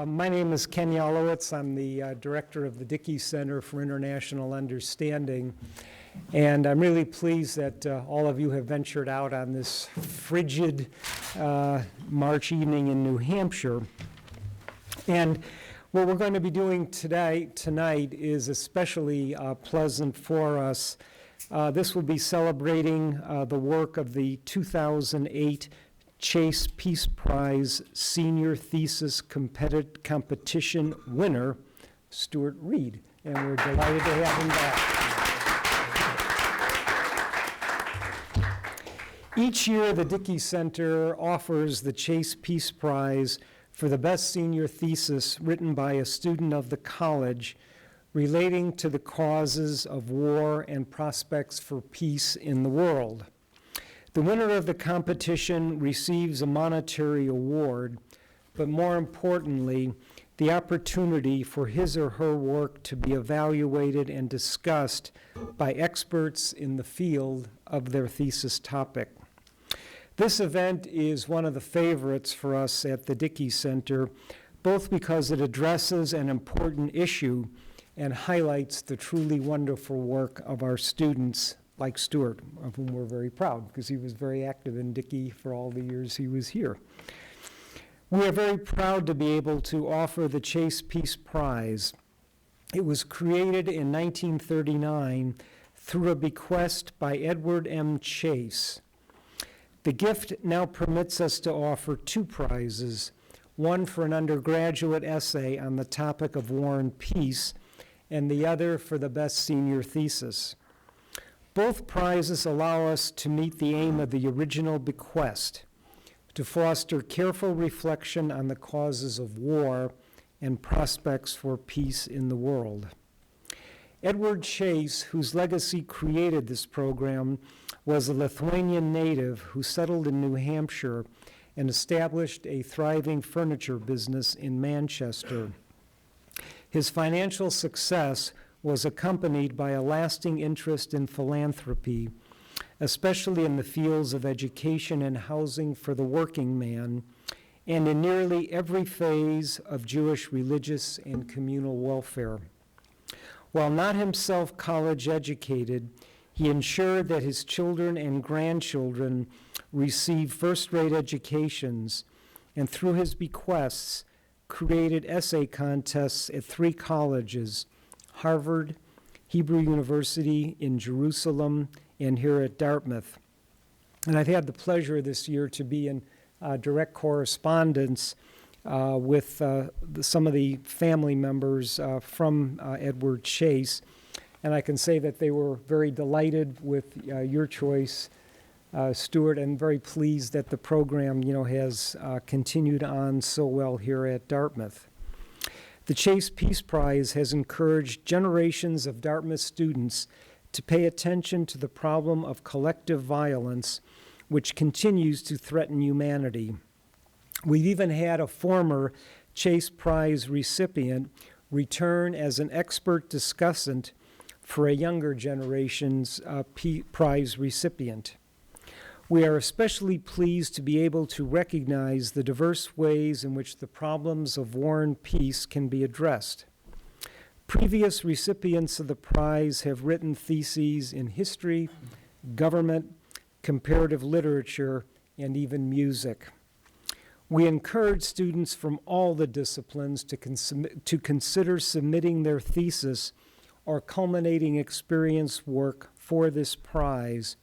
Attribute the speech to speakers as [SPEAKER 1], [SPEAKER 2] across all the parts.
[SPEAKER 1] My name is Ken Yalowitz. I'm the director of the Dickey Center for International Understanding. And I'm really pleased that all of you have ventured out on this frigid March evening in New Hampshire. And what we're going to be doing tonight is especially pleasant for us. This will be celebrating the work of the 2008 Chase Peace Prize Senior Thesis Competition winner, Stuart Reid. And we're delighted to have him back. Each year, the Dickey Center offers the Chase Peace Prize for the best senior thesis written by a student of the college relating to the causes of war and prospects for peace in the world. The winner of the competition receives a monetary award, but more importantly, the opportunity for his or her work to be evaluated and discussed by experts in the field of their thesis topic. This event is one of the favorites for us at the Dickey Center, both because it addresses an important issue and highlights the truly wonderful work of our students like Stuart, of whom we're very proud because he was very active in Dickey for all the years he was here. We are very proud to be able to offer the Chase Peace Prize. It was created in 1939 through a bequest by Edward M. Chase. The gift now permits us to offer two prizes, one for an undergraduate essay on the topic of war and peace, and the other for the best senior thesis. Both prizes allow us to meet the aim of the original bequest, to foster careful reflection on the causes of war and prospects for peace in the world. Edward Chase, whose legacy created this program, was a Lithuanian native who settled in New Hampshire and established a thriving furniture business in Manchester. His financial success was accompanied by a lasting interest in philanthropy, especially in the fields of education and housing for the working man, and in nearly every phase of Jewish religious and communal welfare. While not himself college educated, he ensured that his children and grandchildren receive first-rate educations, and through his bequests, created essay contests at 3 colleges, Harvard, Hebrew University in Jerusalem, and here at Dartmouth. And I've had the pleasure this year to be in direct correspondence with some of the family members from Edward Chase. And I can say that they were very delighted with your choice, Stuart, and very pleased that the program, has continued on so well here at Dartmouth. The Chase Peace Prize has encouraged generations of Dartmouth students to pay attention to the problem of collective violence, which continues to threaten humanity. We've even had a former Chase Prize recipient return as an expert discussant for a younger generation's prize recipient. We are especially pleased to be able to recognize the diverse ways in which the problems of war and peace can be addressed. Previous recipients of the prize have written theses in history, government, comparative literature, and even music. We encourage students from all the disciplines to consider submitting their thesis or culminating experience work for this prize.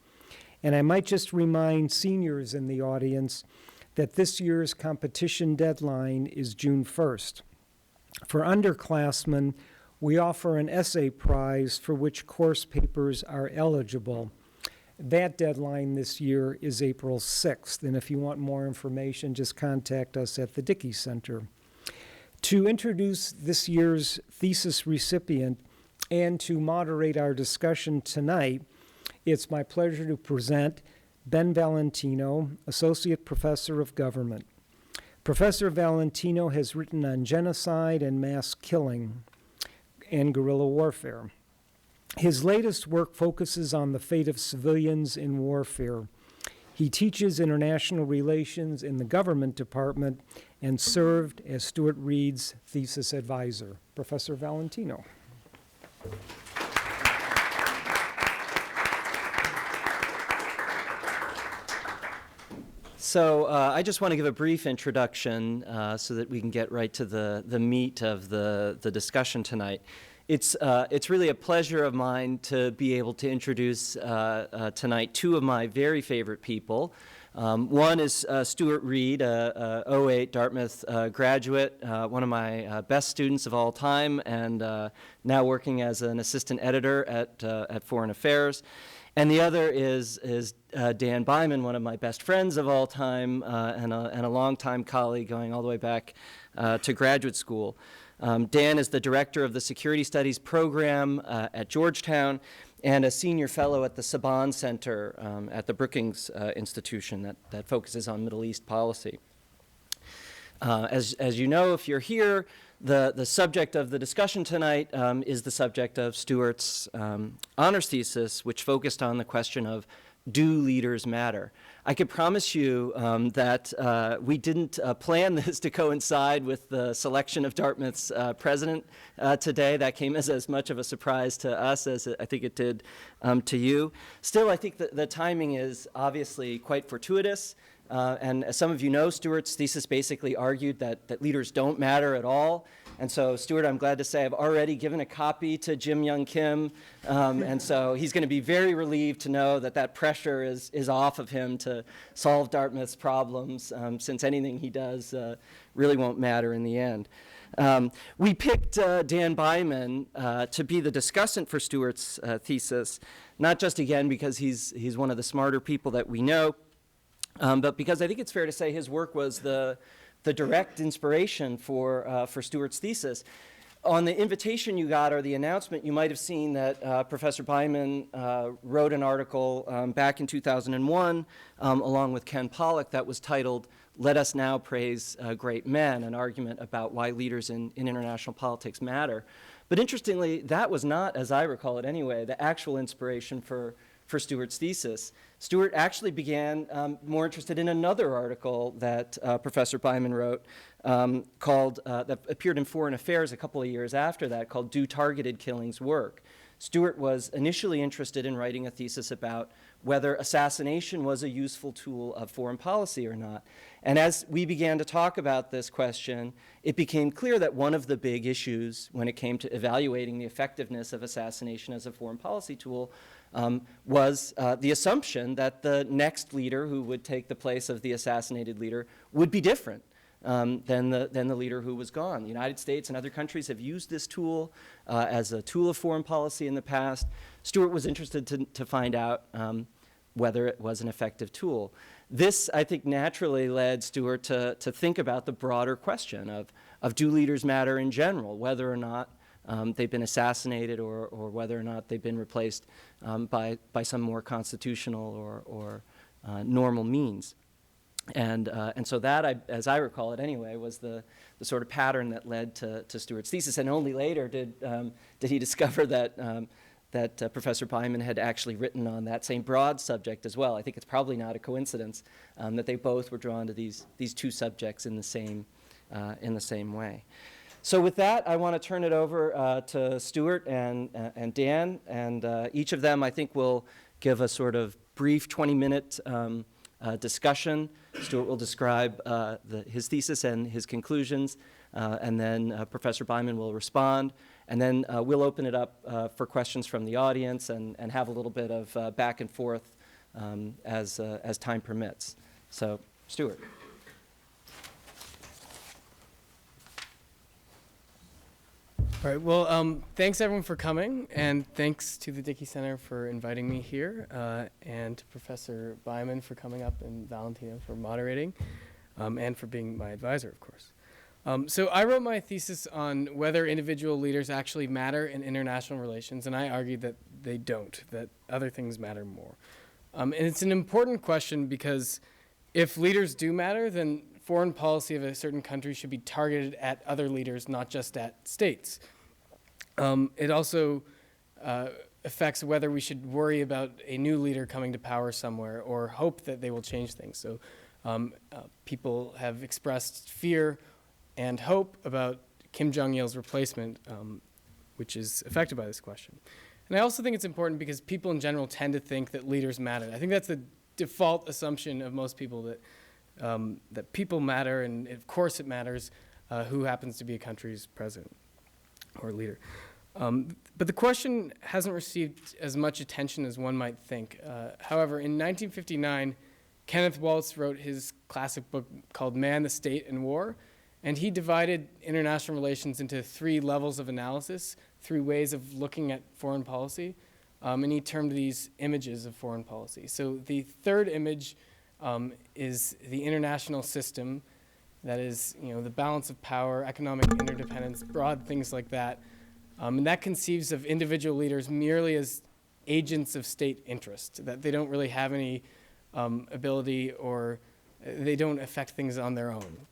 [SPEAKER 1] And I might just remind seniors in the audience that this year's competition deadline is June 1st. For underclassmen, we offer an essay prize for which course papers are eligible. That deadline this year is April 6th, and if you want more information, just contact us at the Dickey Center. To introduce this year's thesis recipient and to moderate our discussion tonight, it's my pleasure to present Ben Valentino, Associate Professor of Government. Professor Valentino has written on genocide and mass killing and guerrilla warfare. His latest work focuses on the fate of civilians in warfare. He teaches international relations in the government department and served as Stuart Reid's thesis advisor. Professor Valentino.
[SPEAKER 2] So I just want to give a brief introduction so that we can get right to the meat of the discussion tonight. It's really a pleasure of mine to be able to introduce tonight two of my very favorite people. One is Stuart Reid, a 08 Dartmouth graduate, one of my best students of all time, and now working as an assistant editor at Foreign Affairs. And the other is Dan Byman, one of my best friends of all time, and a longtime colleague going all the way back to graduate school. Dan is the director of the Security Studies program at Georgetown and a senior fellow at the Saban Center at the Brookings Institution that focuses on Middle East policy. As you know, if you're here, the subject of the discussion tonight is the subject of Stuart's honors thesis, which focused on the question of, do leaders matter? I can promise you that we didn't plan this to coincide with the selection of Dartmouth's president today. That came as much of a surprise to us as I think it did to you. Still, I think that the timing is obviously quite fortuitous. And as some of you know, Stuart's thesis basically argued that leaders don't matter at all. And so, Stuart, I'm glad to say I've already given a copy to Jim Young Kim. And so he's going to be very relieved to know that pressure is off of him to solve Dartmouth's problems, since anything he does really won't matter in the end. We picked Dan Byman to be the discussant for Stuart's thesis, not just, again, because he's one of the smarter people that we know, but because I think it's fair to say his work was the direct inspiration for Stuart's thesis. On the invitation you got, or the announcement, you might have seen that Professor Byman wrote an article back in 2001 along with Ken Pollack that was titled, "Let Us Now Praise Great Men," an argument about why leaders in international politics matter. But interestingly, that was not, as I recall it anyway, the actual inspiration for Stuart's thesis. Stuart actually began more interested in another article that Professor Byman wrote that appeared in Foreign Affairs a couple of years after that, called "Do Targeted Killings Work?" Stuart was initially interested in writing a thesis about whether assassination was a useful tool of foreign policy or not. And as we began to talk about this question, it became clear that one of the big issues when it came to evaluating the effectiveness of assassination as a foreign policy tool was the assumption that the next leader who would take the place of the assassinated leader would be different than the leader who was gone. The United States and other countries have used this tool as a tool of foreign policy in the past. Stuart was interested to find out whether it was an effective tool. This, I think, naturally led Stuart to think about the broader question of do leaders matter in general, whether or not they've been assassinated or whether or not they've been replaced by some more constitutional or normal means. And so that, as I recall it anyway, was the sort of pattern that led to Stuart's thesis. And only later did he discover that Professor Byman had actually written on that same broad subject as well. I think it's probably not a coincidence that they both were drawn to these two subjects in the same way. So with that, I want to turn it over to Stuart and Dan, and each of them, I think, will give a sort of brief 20-minute discussion. Stuart will describe his thesis and his conclusions, and then Professor Byman will respond, and then we'll open it up for questions from the audience and have a little bit of back and forth as time permits. So, Stuart.
[SPEAKER 3] All right, well, thanks everyone for coming, and thanks to the Dickey Center for inviting me here, and to Professor Byman for coming up, and Valentino for moderating, and for being my advisor, of course. So I wrote my thesis on whether individual leaders actually matter in international relations, and I argued that they don't, that other things matter more. And it's an important question because if leaders do matter, then foreign policy of a certain country should be targeted at other leaders, not just at states. It also affects whether we should worry about a new leader coming to power somewhere or hope that they will change things. So people have expressed fear and hope about Kim Jong-il's replacement, which is affected by this question. And I also think it's important because people in general tend to think that leaders matter. I think that's the default assumption of most people, that that people matter, and of course it matters who happens to be a country's president or leader. But the question hasn't received as much attention as one might think. However, in 1959, Kenneth Waltz wrote his classic book called Man, the State, and War, and he divided international relations into 3 levels of analysis, 3 ways of looking at foreign policy, and he termed these images of foreign policy. So the third image is the international system, that is, the balance of power, economic interdependence, broad things like that. And that conceives of individual leaders merely as agents of state interest, that they don't really have any ability, or they don't affect things on their own.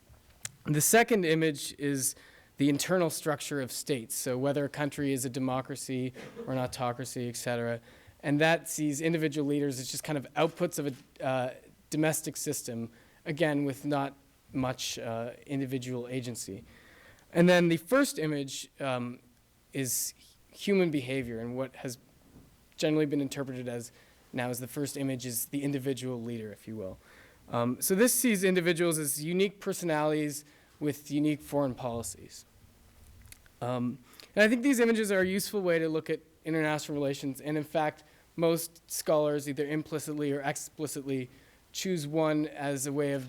[SPEAKER 3] The second image is the internal structure of states, so whether a country is a democracy or an autocracy, et cetera. And that sees individual leaders as just kind of outputs of a domestic system, again, with not much individual agency. And then the first image is human behavior, and what has generally been interpreted as now as the first image is the individual leader, if you will. So this sees individuals as unique personalities with unique foreign policies. And I think these images are a useful way to look at international relations, and in fact, most scholars either implicitly or explicitly choose one as a way of,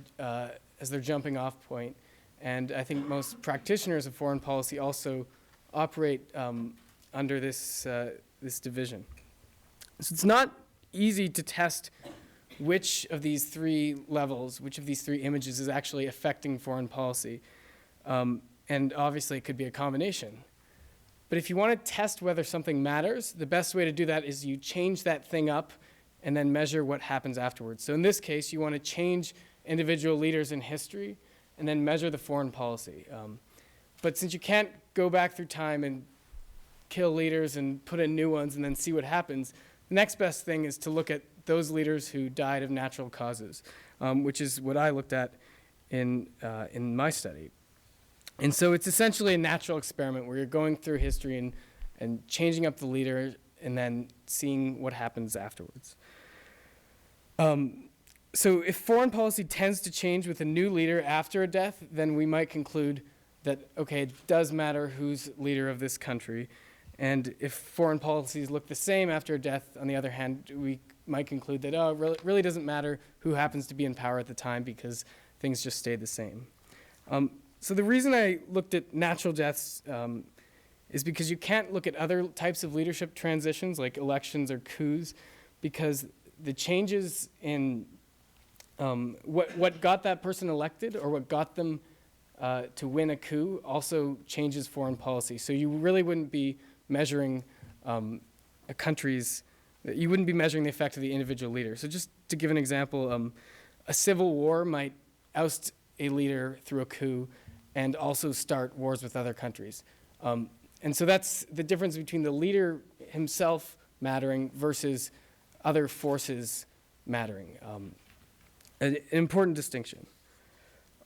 [SPEAKER 3] as their jumping off point. And I think most practitioners of foreign policy also operate under this, this division. So it's not easy to test which of these 3 levels, which of these 3 images is actually affecting foreign policy. And obviously it could be a combination. But if you want to test whether something matters, the best way to do that is you change that thing up and then measure what happens afterwards. So in this case, you want to change individual leaders in history and then measure the foreign policy. But since you can't go back through time and kill leaders and put in new ones and then see what happens, the next best thing is to look at those leaders who died of natural causes, which is what I looked at in my study. And so it's essentially a natural experiment where you're going through history and changing up the leader and then seeing what happens afterwards. So if foreign policy tends to change with a new leader after a death, then we might conclude that, okay, it does matter who's leader of this country. And if foreign policies look the same after a death, on the other hand, we might conclude that, oh, it really doesn't matter who happens to be in power at the time because things just stayed the same. So the reason I looked at natural deaths is because you can't look at other types of leadership transitions like elections or coups, because the changes in what got that person elected or what got them to win a coup also changes foreign policy. So you really wouldn't be measuring a country's, you wouldn't be measuring the effect of the individual leader. So just to give an example, a civil war might oust a leader through a coup and also start wars with other countries. And so that's the difference between the leader himself mattering versus other forces mattering. An important distinction.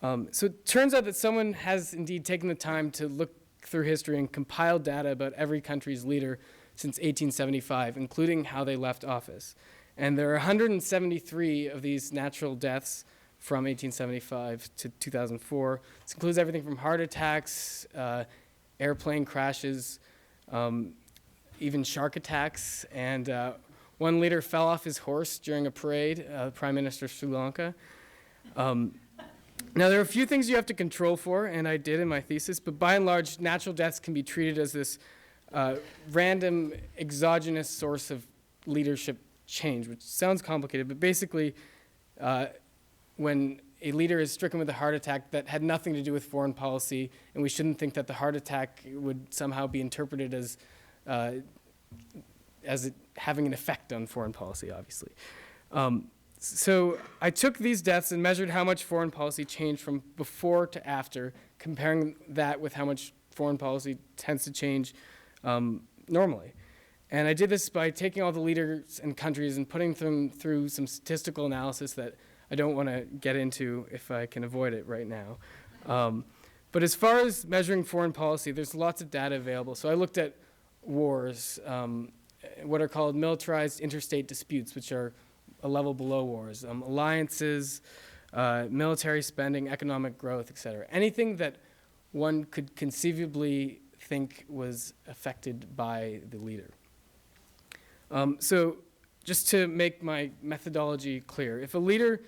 [SPEAKER 3] So it turns out that someone has indeed taken the time to look through history and compile data about every country's leader since 1875, including how they left office. And there are 173 of these natural deaths from 1875 to 2004. This includes everything from heart attacks, airplane crashes, even shark attacks, and one leader fell off his horse during a parade, Prime Minister of Sri Lanka. Now, there are a few things you have to control for, and I did in my thesis, but by and large, natural deaths can be treated as this random exogenous source of leadership change, which sounds complicated, but basically, when a leader is stricken with a heart attack that had nothing to do with foreign policy, and we shouldn't think that the heart attack would somehow be interpreted as it having an effect on foreign policy, obviously. So I took these deaths and measured how much foreign policy changed from before to after, comparing that with how much foreign policy tends to change normally. And I did this by taking all the leaders and countries and putting them through some statistical analysis that I don't want to get into if I can avoid it right now. But as far as measuring foreign policy, there's lots of data available. So I looked at wars, what are called militarized interstate disputes, which are a level below wars, alliances, military spending, economic growth, et cetera. Anything that one could conceivably think was affected by the leader. So just to make my methodology clear, if a leader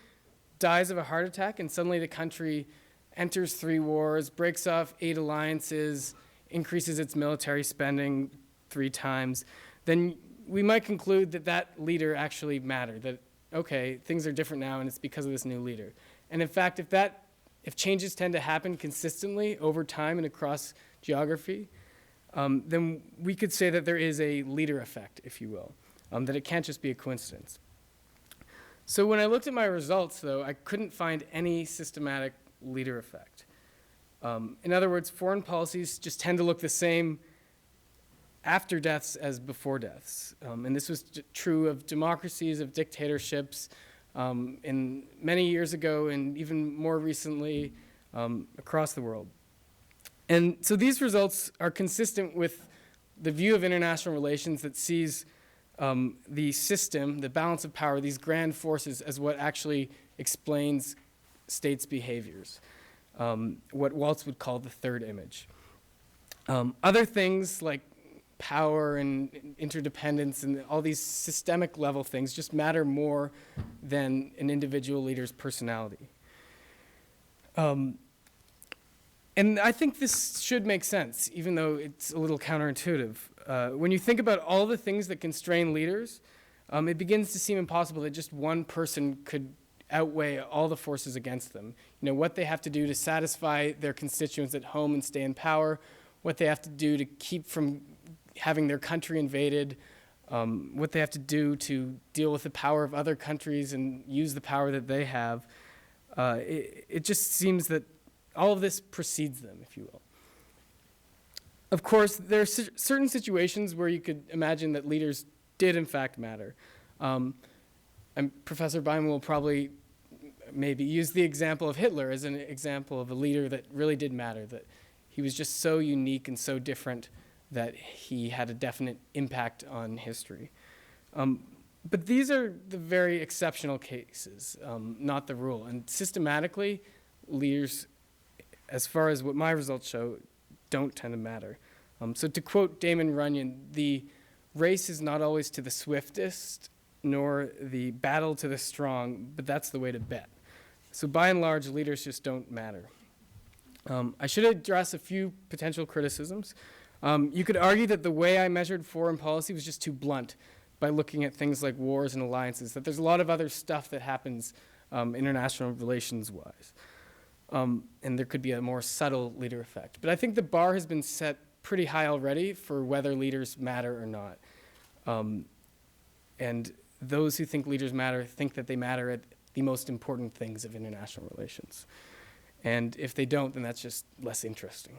[SPEAKER 3] dies of a heart attack and suddenly the country enters 3 wars, breaks off 8 alliances, increases its military spending 3 times, then we might conclude that that leader actually mattered, that, okay, things are different now and it's because of this new leader. And in fact, if changes tend to happen consistently over time and across geography, then we could say that there is a leader effect, if you will, that it can't just be a coincidence. So when I looked at my results, though, I couldn't find any systematic leader effect. In other words, foreign policies just tend to look the same after deaths as before deaths. And this was true of democracies, of dictatorships, in many years ago and even more recently across the world. And so these results are consistent with the view of international relations that sees the system, the balance of power, these grand forces as what actually explains states' behaviors, what Waltz would call the third image. Other things like power and interdependence and all these systemic level things just matter more than an individual leader's personality. And I think this should make sense, even though it's a little counterintuitive. When you think about all the things that constrain leaders, it begins to seem impossible that just one person could outweigh all the forces against them. You know, what they have to do to satisfy their constituents at home and stay in power, what they have to do to keep from having their country invaded, what they have to do to deal with the power of other countries and use the power that they have. It just seems that all of this precedes them, if you will. Of course, there are certain situations where you could imagine that leaders did in fact matter. And Professor Byman will probably maybe use the example of Hitler as an example of a leader that really did matter, that he was just so unique and so different that he had a definite impact on history. But these are the very exceptional cases, not the rule. And systematically, leaders, as far as what my results show, don't tend to matter. So to quote Damon Runyon, the race is not always to the swiftest, nor the battle to the strong, but that's the way to bet. So by and large, leaders just don't matter. I should address a few potential criticisms. You could argue that the way I measured foreign policy was just too blunt by looking at things like wars and alliances, that there's a lot of other stuff that happens international relations-wise. And there could be a more subtle leader effect. But I think the bar has been set pretty high already for whether leaders matter or not. And those who think leaders matter think that they matter at the most important things of international relations. And if they don't, then that's just less interesting.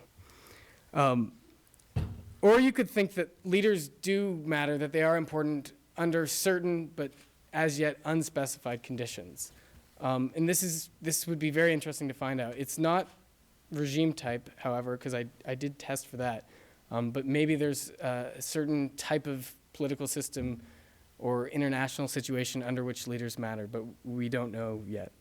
[SPEAKER 3] Or you could think that leaders do matter, that they are important under certain but as yet unspecified conditions. And this would be very interesting to find out. It's not regime type, however, because I did test for that. But maybe there's a certain type of political system or international situation under which leaders matter, but we don't know yet.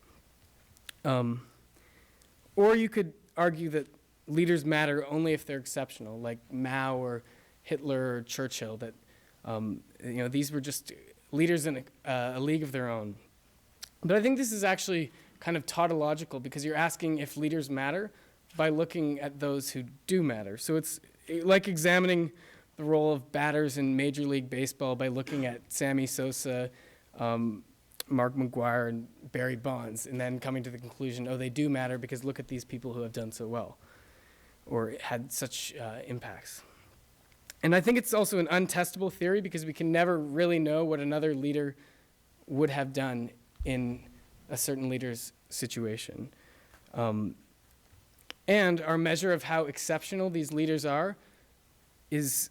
[SPEAKER 3] Or you could argue that leaders matter only if they're exceptional, like Mao or Hitler or Churchill, that these were just leaders in a league of their own. But I think this is actually kind of tautological because you're asking if leaders matter by looking at those who do matter. So it's like examining the role of batters in Major League Baseball by looking at Sammy Sosa, Mark McGwire, and Barry Bonds, and then coming to the conclusion, oh, they do matter because look at these people who have done so well or had such impacts. And I think it's also an untestable theory because we can never really know what another leader would have done in a certain leader's situation. And our measure of how exceptional these leaders are is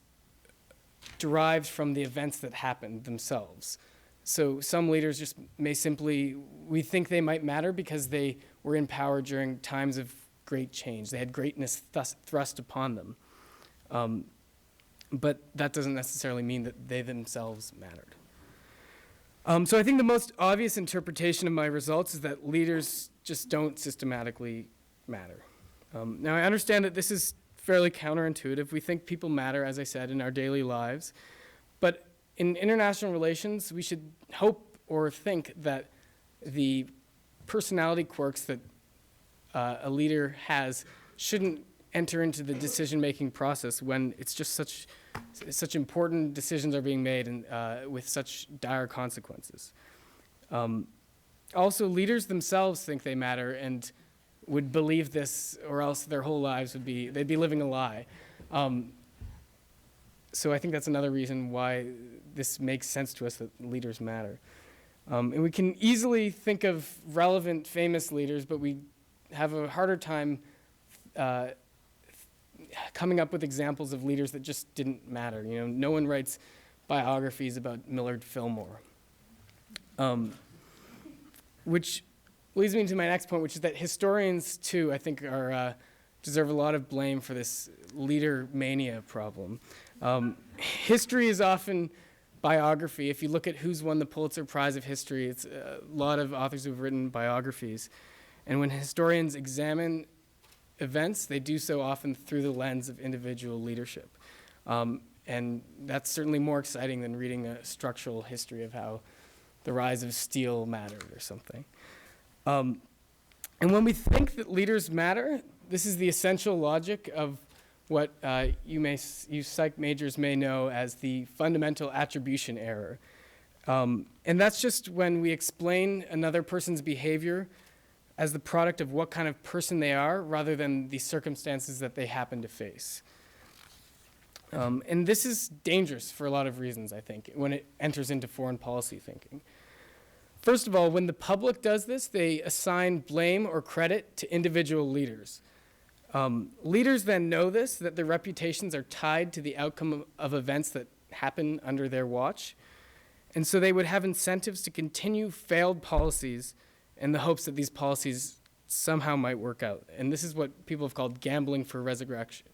[SPEAKER 3] derived from the events that happened themselves. So some leaders just may simply, we think they might matter because they were in power during times of great change. They had greatness thrust upon them. But that doesn't necessarily mean that they themselves mattered. So I think the most obvious interpretation of my results is that leaders just don't systematically matter. Now I understand that this is fairly counterintuitive. We think people matter, as I said, in our daily lives. But in international relations, we should hope or think that the personality quirks that a leader has shouldn't enter into the decision-making process when it's just such important decisions are being made and with such dire consequences. Also, leaders themselves think they matter and would believe this, or else their whole lives they'd be living a lie. So I think that's another reason why this makes sense to us that leaders matter. And we can easily think of relevant, famous leaders, but we have a harder time coming up with examples of leaders that just didn't matter. You know, no one writes biographies about Millard Fillmore. Which leads me to my next point, which is that historians, too, I think, deserve a lot of blame for this leader mania problem. History is often biography. If you look at who's won the Pulitzer Prize of History, it's a lot of authors who've written biographies. And when historians examine events, they do so often through the lens of individual leadership. And that's certainly more exciting than reading a structural history of how the rise of steel mattered or something. And when we think that leaders matter, this is the essential logic of what you psych majors may know as the fundamental attribution error. And that's just when we explain another person's behavior as the product of what kind of person they are rather than the circumstances that they happen to face. And this is dangerous for a lot of reasons, I think, when it enters into foreign policy thinking. First of all, when the public does this, they assign blame or credit to individual leaders. Leaders then know this, that their reputations are tied to the outcome of events that happen under their watch. And so they would have incentives to continue failed policies in the hopes that these policies somehow might work out. And this is what people have called gambling for resurrection.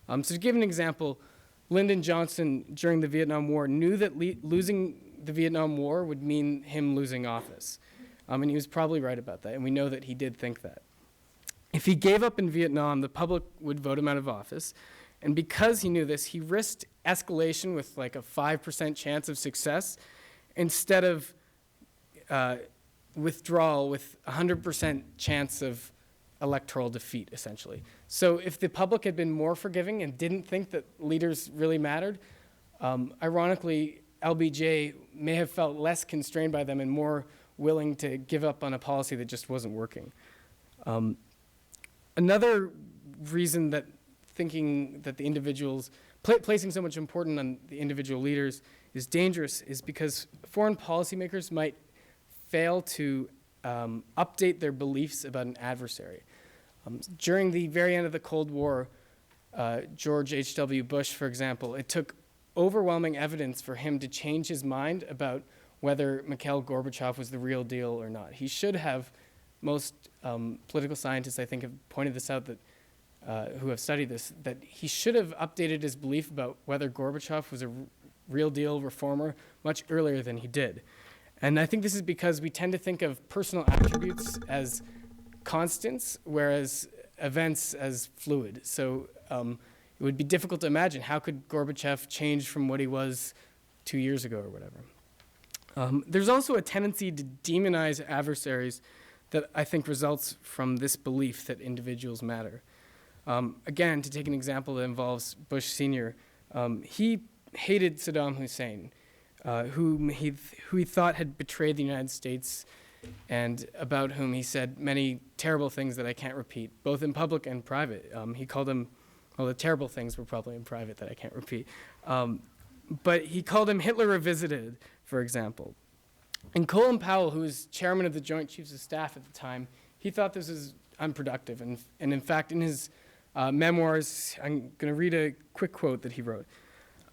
[SPEAKER 3] So to give an example, Lyndon Johnson, during the Vietnam War, knew that losing the Vietnam War would mean him losing office. And he was probably right about that, and we know that he did think that. If he gave up in Vietnam, the public would vote him out of office. And because he knew this, he risked escalation with like a 5% chance of success instead of withdrawal with 100% chance of electoral defeat, essentially. So if the public had been more forgiving and didn't think that leaders really mattered, ironically, LBJ may have felt less constrained by them and more willing to give up on a policy that just wasn't working. Another reason that thinking that the individuals, placing so much importance on the individual leaders is dangerous is because foreign policymakers might fail to update their beliefs about an adversary. During the very end of the Cold War, George H.W. Bush, for example, it took overwhelming evidence for him to change his mind about whether Mikhail Gorbachev was the real deal or not. He should have, most political scientists, I think, have pointed this out, that who have studied this, that he should have updated his belief about whether Gorbachev was a real deal reformer much earlier than he did. And I think this is because we tend to think of personal attributes as constants, whereas events as fluid. So it would be difficult to imagine how could Gorbachev change from what he was 2 years ago or whatever. There's also a tendency to demonize adversaries that I think results from this belief that individuals matter. Again, to take an example that involves Bush Sr., he hated Saddam Hussein, whom he thought had betrayed the United States and about whom he said many terrible things that I can't repeat, both in public and private. He called him, well, the terrible things were probably in private that I can't repeat. But he called him Hitler Revisited, for example. And Colin Powell, who was chairman of the Joint Chiefs of Staff at the time, he thought this was unproductive. And in fact, in his memoirs, I'm going to read a quick quote that he wrote.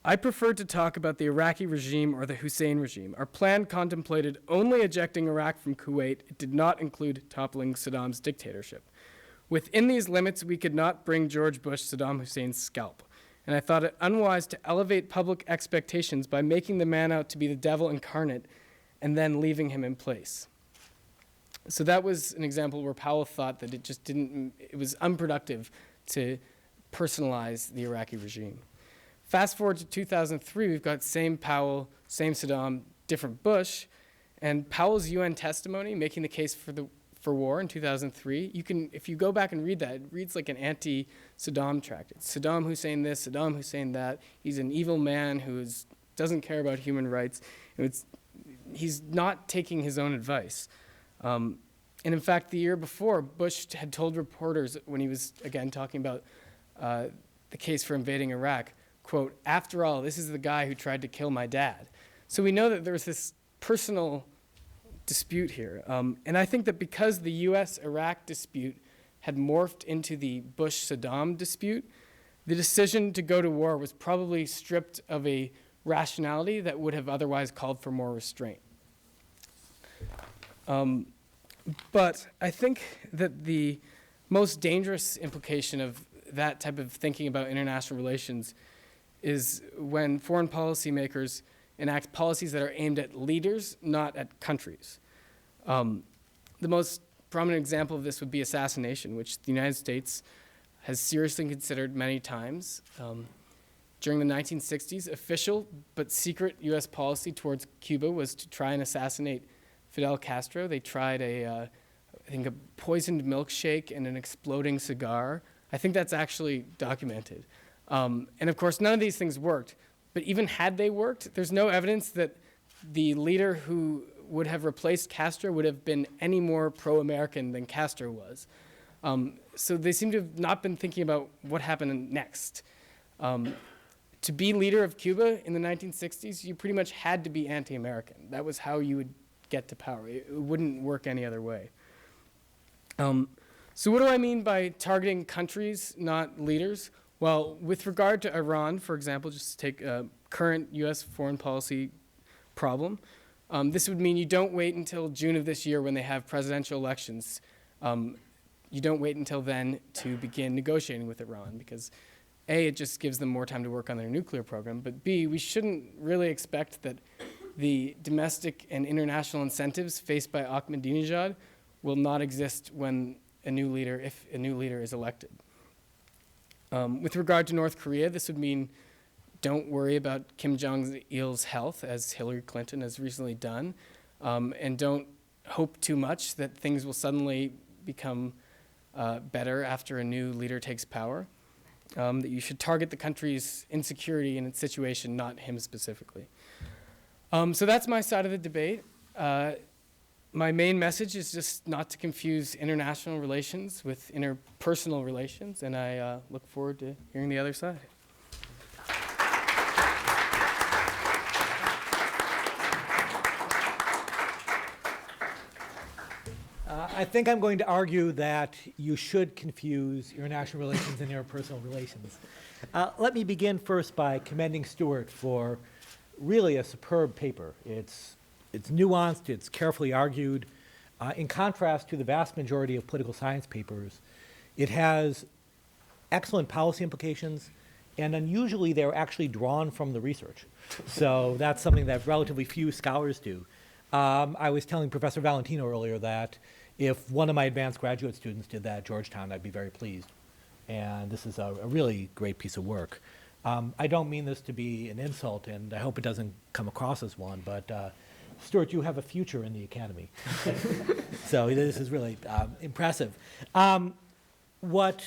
[SPEAKER 3] I prefer to talk about the Iraqi regime or the Hussein regime. Our plan contemplated only ejecting Iraq from Kuwait. It did not include toppling Saddam's dictatorship. Within these limits, we could not bring George Bush Saddam Hussein's scalp. And I thought it unwise to elevate public expectations by making the man out to be the devil incarnate and then leaving him in place. So that was an example where Powell thought that it was unproductive to personalize the Iraqi regime. Fast forward to 2003, we've got same Powell, same Saddam, different Bush, and Powell's UN testimony making the case for war in 2003. If you go back and read that, it reads like an anti-Saddam tract. It's Saddam Hussein this, Saddam Hussein that. He's an evil man who doesn't care about human rights. He's not taking his own advice. And in fact, the year before, Bush had told reporters when he was, again, talking about the case for invading Iraq, quote, "After all, this is the guy who tried to kill my dad." So we know that there was this personal dispute here. And I think that because the US-Iraq dispute had morphed into the Bush-Saddam dispute, the decision to go to war was probably stripped of a rationality that would have otherwise called for more restraint. But I think that the most dangerous implication of that type of thinking about international relations is when foreign policymakers enact policies that are aimed at leaders, not at countries. The most prominent example of this would be assassination, which the United States has seriously considered many times. During the 1960s, official but secret US policy towards Cuba was to try and assassinate Fidel Castro. They tried I think a poisoned milkshake and an exploding cigar. I think that's actually documented. And of course, none of these things worked. But even had they worked, there's no evidence that the leader who would have replaced Castro would have been any more pro-American than Castro was. So they seem to have not been thinking about what happened next. To be leader of Cuba in the 1960s, you pretty much had to be anti-American. That was how you would get to power. It wouldn't work any other way. So what do I mean by targeting countries, not leaders? Well, with regard to Iran, for example, just to take a current US foreign policy problem, this would mean you don't wait until June of this year when they have presidential elections. You don't wait until then to begin negotiating with Iran because A, it just gives them more time to work on their nuclear program, but B, we shouldn't really expect that the domestic and international incentives faced by Ahmadinejad will not exist when if a new leader is elected. With regard to North Korea, this would mean don't worry about Kim Jong-il's health, as Hillary Clinton has recently done, and don't hope too much that things will suddenly become better after a new leader takes power. That you should target the country's insecurity and its situation, not him specifically. So that's my side of the debate. My main message is just not to confuse international relations with interpersonal relations, and I look forward to hearing the other side.
[SPEAKER 4] I think I'm going to argue that you should confuse international relations and interpersonal relations. Let me begin first by commending Stuart for really a superb paper. It's nuanced, it's carefully argued. In contrast to the vast majority of political science papers, it has excellent policy implications, and unusually they're actually drawn from the research. So that's something that relatively few scholars do. I was telling Professor Valentino earlier that if one of my advanced graduate students did that at Georgetown, I'd be very pleased. And this is a really great piece of work. I don't mean this to be an insult, and I hope it doesn't come across as one, but Stuart, you have a future in the academy. So this is really impressive. What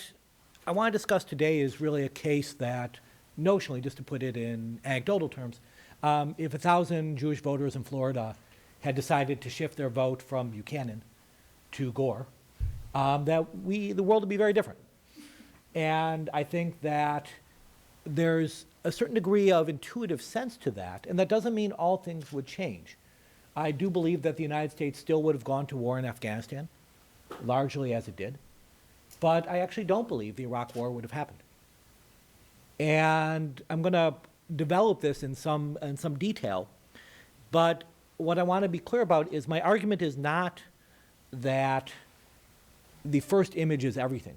[SPEAKER 4] I want to discuss today is really a case that, notionally, just to put it in anecdotal terms, if 1,000 Jewish voters in Florida had decided to shift their vote from Buchanan to Gore, the world would be very different. And I think that there's a certain degree of intuitive sense to that, and that doesn't mean all things would change. I do believe that the United States still would have gone to war in Afghanistan, largely as it did, but I actually don't believe the Iraq War would have happened. And I'm going to develop this in some detail, but what I want to be clear about is my argument is not that the first image is everything,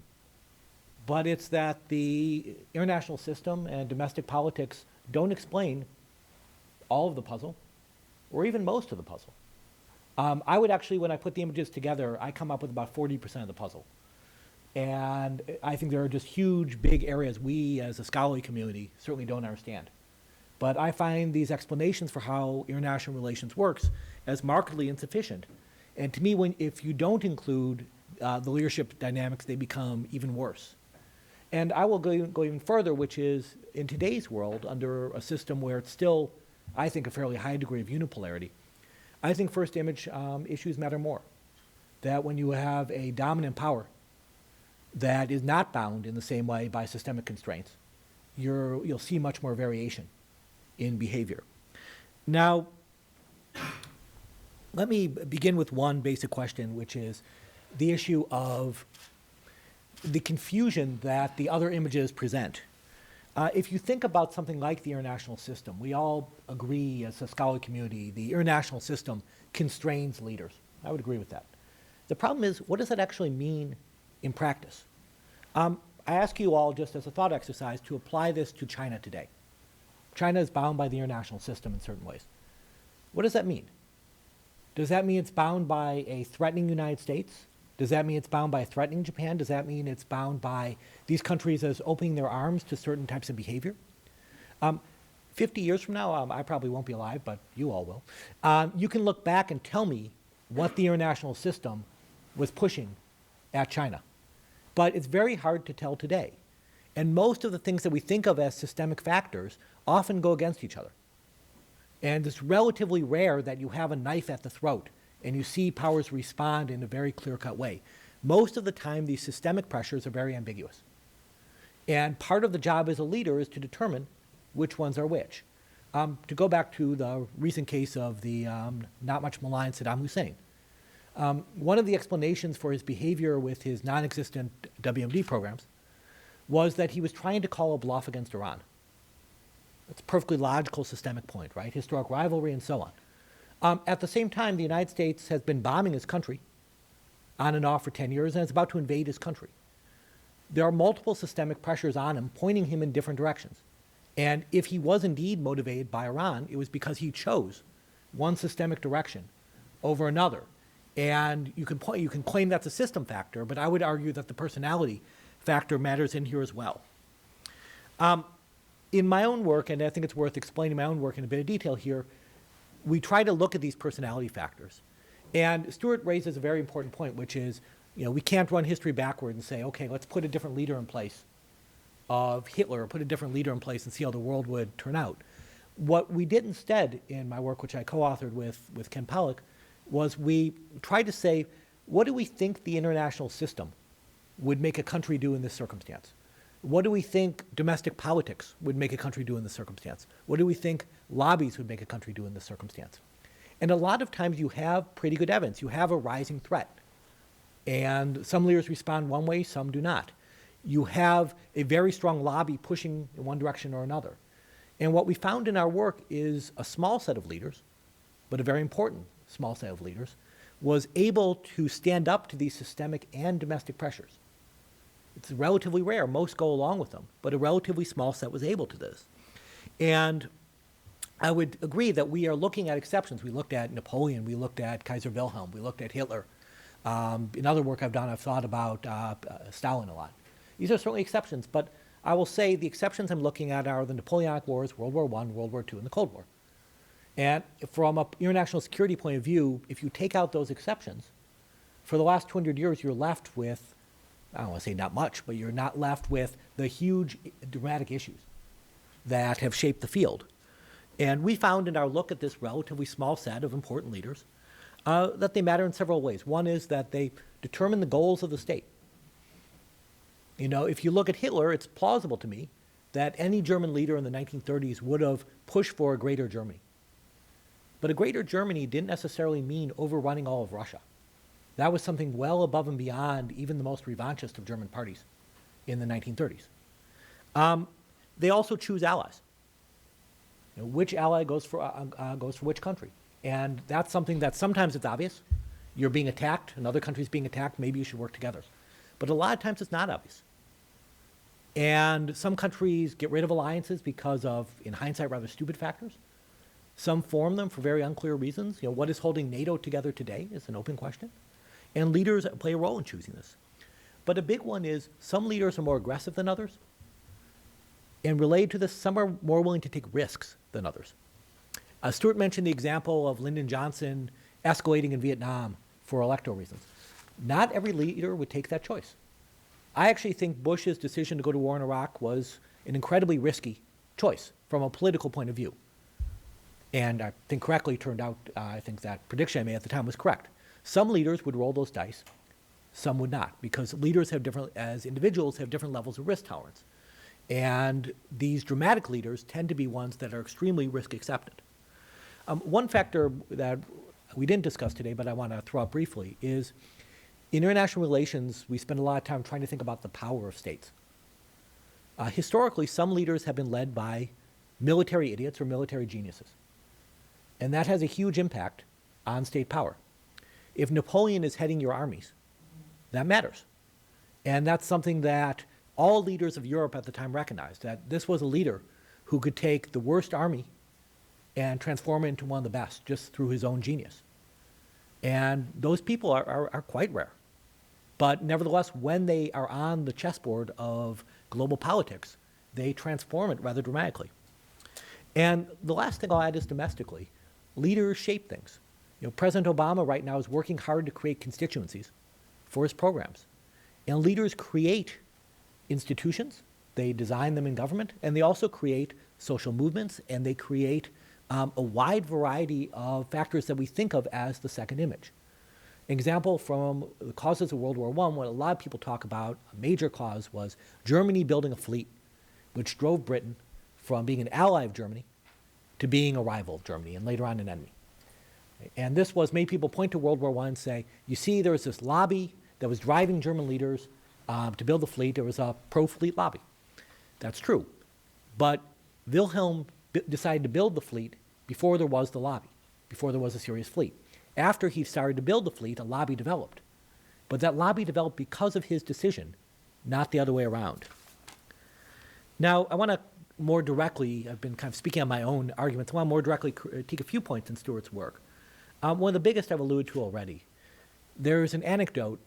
[SPEAKER 4] but it's that the international system and domestic politics don't explain all of the puzzle, or even most of the puzzle. I would actually, when I put the images together, I come up with about 40% of the puzzle. And I think there are just huge, big areas we as a scholarly community certainly don't understand. But I find these explanations for how international relations works as markedly insufficient. And to me, if you don't include the leadership dynamics, they become even worse. And I will go even further, which is in today's world, under a system where it's still, I think, a fairly high degree of unipolarity, I think first image issues matter more. That when you have a dominant power that is not bound in the same way by systemic constraints, you'll see much more variation in behavior. Now, let me begin with one basic question, which is the issue of the confusion that the other images present. If you think about something like the international system, we all agree as a scholarly community, the international system constrains leaders. I would agree with that. The problem is, what does that actually mean in practice? I ask you all, just as a thought exercise, to apply this to China today. China is bound by the international system in certain ways. What does that mean? Does that mean it's bound by a threatening United States? Does that mean it's bound by a threatening Japan? Does that mean it's bound by these countries as opening their arms to certain types of behavior? 50 years from now, I probably won't be alive, but you all will. You can look back and tell me what the international system was pushing at China. But it's very hard to tell today. And most of the things that we think of as systemic factors often go against each other. And it's relatively rare that you have a knife at the throat and you see powers respond in a very clear-cut way. Most of the time, these systemic pressures are very ambiguous. And part of the job as a leader is to determine which ones are which. To go back to the recent case of the not much maligned Saddam Hussein, one of the explanations for his behavior with his non-existent WMD programs was that he was trying to call a bluff against Iran. It's a perfectly logical systemic point, right? Historic rivalry and so on. At the same time, the United States has been bombing his country on and off for 10 years and is about to invade his country. There are multiple systemic pressures on him, pointing him in different directions. And if he was indeed motivated by Iran, it was because he chose one systemic direction over another. And you can claim that's a system factor, but I would argue that the personality factor matters in here as well. In my own work, and I think it's worth explaining my own work in a bit of detail here, we try to look at these personality factors. And Stuart raises a very important point, which is, we can't run history backward and say, okay, let's put a different leader in place of Hitler, or put a different leader in place and see how the world would turn out. What we did instead in my work, which I co-authored with Ken Pollack, was we tried to say, what do we think the international system would make a country do in this circumstance? What do we think domestic politics would make a country do in this circumstance? What do we think lobbies would make a country do in this circumstance? And a lot of times you have pretty good evidence. You have a rising threat. And some leaders respond one way, some do not. You have a very strong lobby pushing in one direction or another. And what we found in our work is a small set of leaders, but a very important small set of leaders, was able to stand up to these systemic and domestic pressures. It's relatively rare. Most go along with them, but a relatively small set was able to this. And I would agree that we are looking at exceptions. We looked at Napoleon, we looked at Kaiser Wilhelm, we looked at Hitler. In other work I've done, I've thought about Stalin a lot. These are certainly exceptions, but I will say the exceptions I'm looking at are the Napoleonic Wars, World War I, World War II, and the Cold War. And from an international security point of view, if you take out those exceptions, for the last 200 years, you're left with, I don't want to say not much, but you're not left with the huge dramatic issues that have shaped the field. And we found in our look at this relatively small set of important leaders that they matter in several ways. One is that they determine the goals of the state. If you look at Hitler, it's plausible to me that any German leader in the 1930s would have pushed for a greater Germany. But a greater Germany didn't necessarily mean overrunning all of Russia. That was something well above and beyond even the most revanchist of German parties in the 1930s. They also choose allies. which ally goes for which country. And that's something that sometimes it's obvious. You're being attacked, another country's being attacked, maybe you should work together. But a lot of times it's not obvious. And some countries get rid of alliances because of, in hindsight, rather stupid factors. Some form them for very unclear reasons. What is holding NATO together today is an open question. And leaders play a role in choosing this. But a big one is some leaders are more aggressive than others. And related to this, some are more willing to take risks than others. Stuart mentioned the example of Lyndon Johnson escalating in Vietnam for electoral reasons. Not every leader would take that choice. I actually think Bush's decision to go to war in Iraq was an incredibly risky choice from a political point of view. And I think correctly turned out, I think that prediction I made at the time was correct. Some leaders would roll those dice, some would not, because leaders have different, as individuals, have different levels of risk tolerance. And these dramatic leaders tend to be ones that are extremely risk acceptant. One factor that we didn't discuss today, but I want to throw out briefly, is in international relations, we spend a lot of time trying to think about the power of states. Historically, some leaders have been led by military idiots or military geniuses. And that has a huge impact on state power. If Napoleon is heading your armies, that matters. And that's something that all leaders of Europe at the time recognized, that this was a leader who could take the worst army and transform it into one of the best just through his own genius. And those people are quite rare. But nevertheless, when they are on the chessboard of global politics, they transform it rather dramatically. And the last thing I'll add is domestically. Leaders shape things. President Obama right now is working hard to create constituencies for his programs. And leaders create institutions, they design them in government, and they also create social movements, and they create a wide variety of factors that we think of as the second image. An example from the causes of World War I, what a lot of people talk about, a major cause was Germany building a fleet, which drove Britain from being an ally of Germany to being a rival of Germany, and later on an enemy. And this was, made people point to World War I and say, you see, there was this lobby that was driving German leaders to build the fleet. There was a pro-fleet lobby. That's true. But Wilhelm decided to build the fleet before there was the lobby, before there was a serious fleet. After he started to build the fleet, a lobby developed. But that lobby developed because of his decision, not the other way around. Now, I want to more directly, I've been kind of speaking on my own arguments, I want to more directly critique a few points in Stuart's work. One of the biggest I've alluded to already. There's an anecdote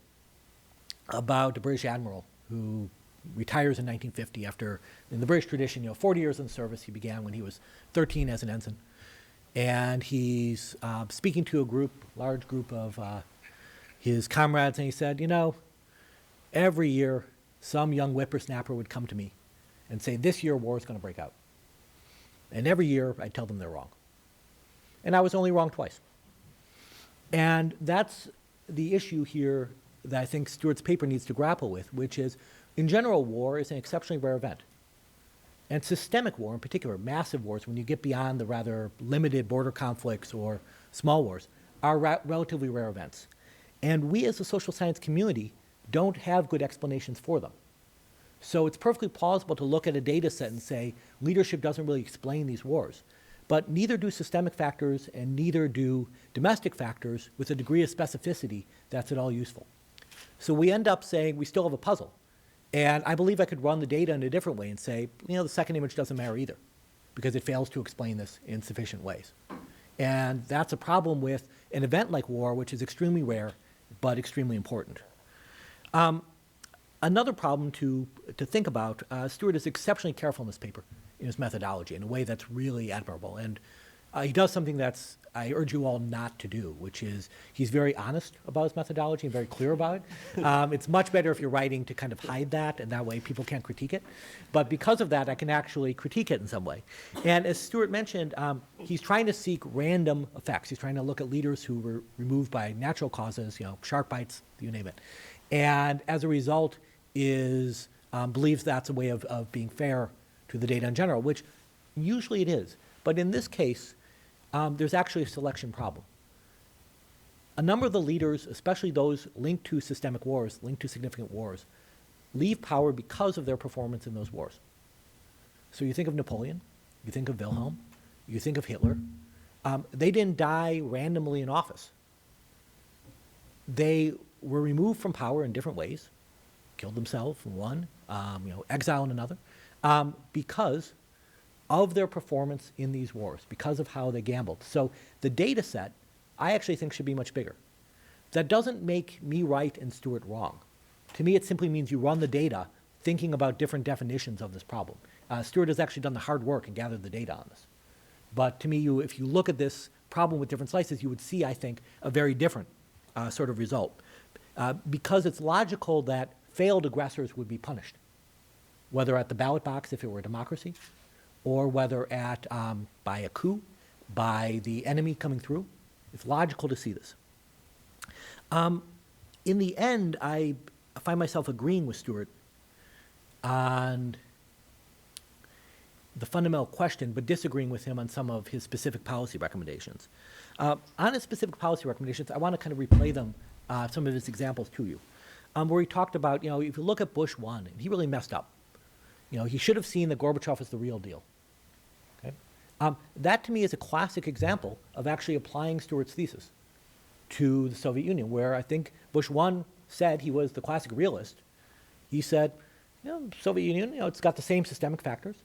[SPEAKER 4] about a British admiral who retires in 1950 after, in the British tradition, 40 years in service. He began when he was 13 as an ensign. And he's speaking to a large group of his comrades, and he said, every year some young whippersnapper would come to me and say, this year war is going to break out. And every year I'd tell them they're wrong. And I was only wrong twice. And that's the issue here that I think Stuart's paper needs to grapple with, which is, in general, war is an exceptionally rare event. And systemic war, in particular, massive wars, when you get beyond the rather limited border conflicts or small wars, are relatively rare events. And we as a social science community don't have good explanations for them. So it's perfectly plausible to look at a data set and say, leadership doesn't really explain these wars. But neither do systemic factors and neither do domestic factors with a degree of specificity that's at all useful. So we end up saying we still have a puzzle. And I believe I could run the data in a different way and say, the second image doesn't matter either, because it fails to explain this in sufficient ways. And that's a problem with an event like war, which is extremely rare, but extremely important. Another problem to think about, Stuart is exceptionally careful in this paper, in his methodology, in a way that's really admirable. And he does something that's, I urge you all not to do, which is he's very honest about his methodology and very clear about it. It's much better if you're writing to kind of hide that, and that way people can't critique it. But because of that, I can actually critique it in some way. And as Stuart mentioned, he's trying to seek random effects. He's trying to look at leaders who were removed by natural causes, shark bites, you name it. And as a result, believes that's a way of being fair to the data in general, which usually it is. But in this case, there's actually a selection problem. A number of the leaders, especially those linked to systemic wars, linked to significant wars, leave power because of their performance in those wars. So you think of Napoleon, you think of Wilhelm, you think of Hitler, they didn't die randomly in office. They were removed from power in different ways, killed themselves in one, exile in another, because of their performance in these wars, because of how they gambled. So the data set, I actually think, should be much bigger. That doesn't make me right and Stuart wrong. To me, it simply means you run the data thinking about different definitions of this problem. Stuart has actually done the hard work and gathered the data on this. But to me, if you look at this problem with different slices, you would see, I think, a very different sort of result. Because it's logical that failed aggressors would be punished, whether at the ballot box if it were a democracy, or whether at by a coup, by the enemy coming through. It's logical to see this. In the end, I find myself agreeing with Stuart on the fundamental question, but disagreeing with him on some of his specific policy recommendations. On his specific policy recommendations, I want to kind of replay them, some of his examples to you, where he talked about, if you look at Bush 1, and he really messed up. He should have seen that Gorbachev is the real deal. Okay? That to me is a classic example of actually applying Stuart's thesis to the Soviet Union, where I think Bush 1 said he was the classic realist. He said, Soviet Union, it's got the same systemic factors.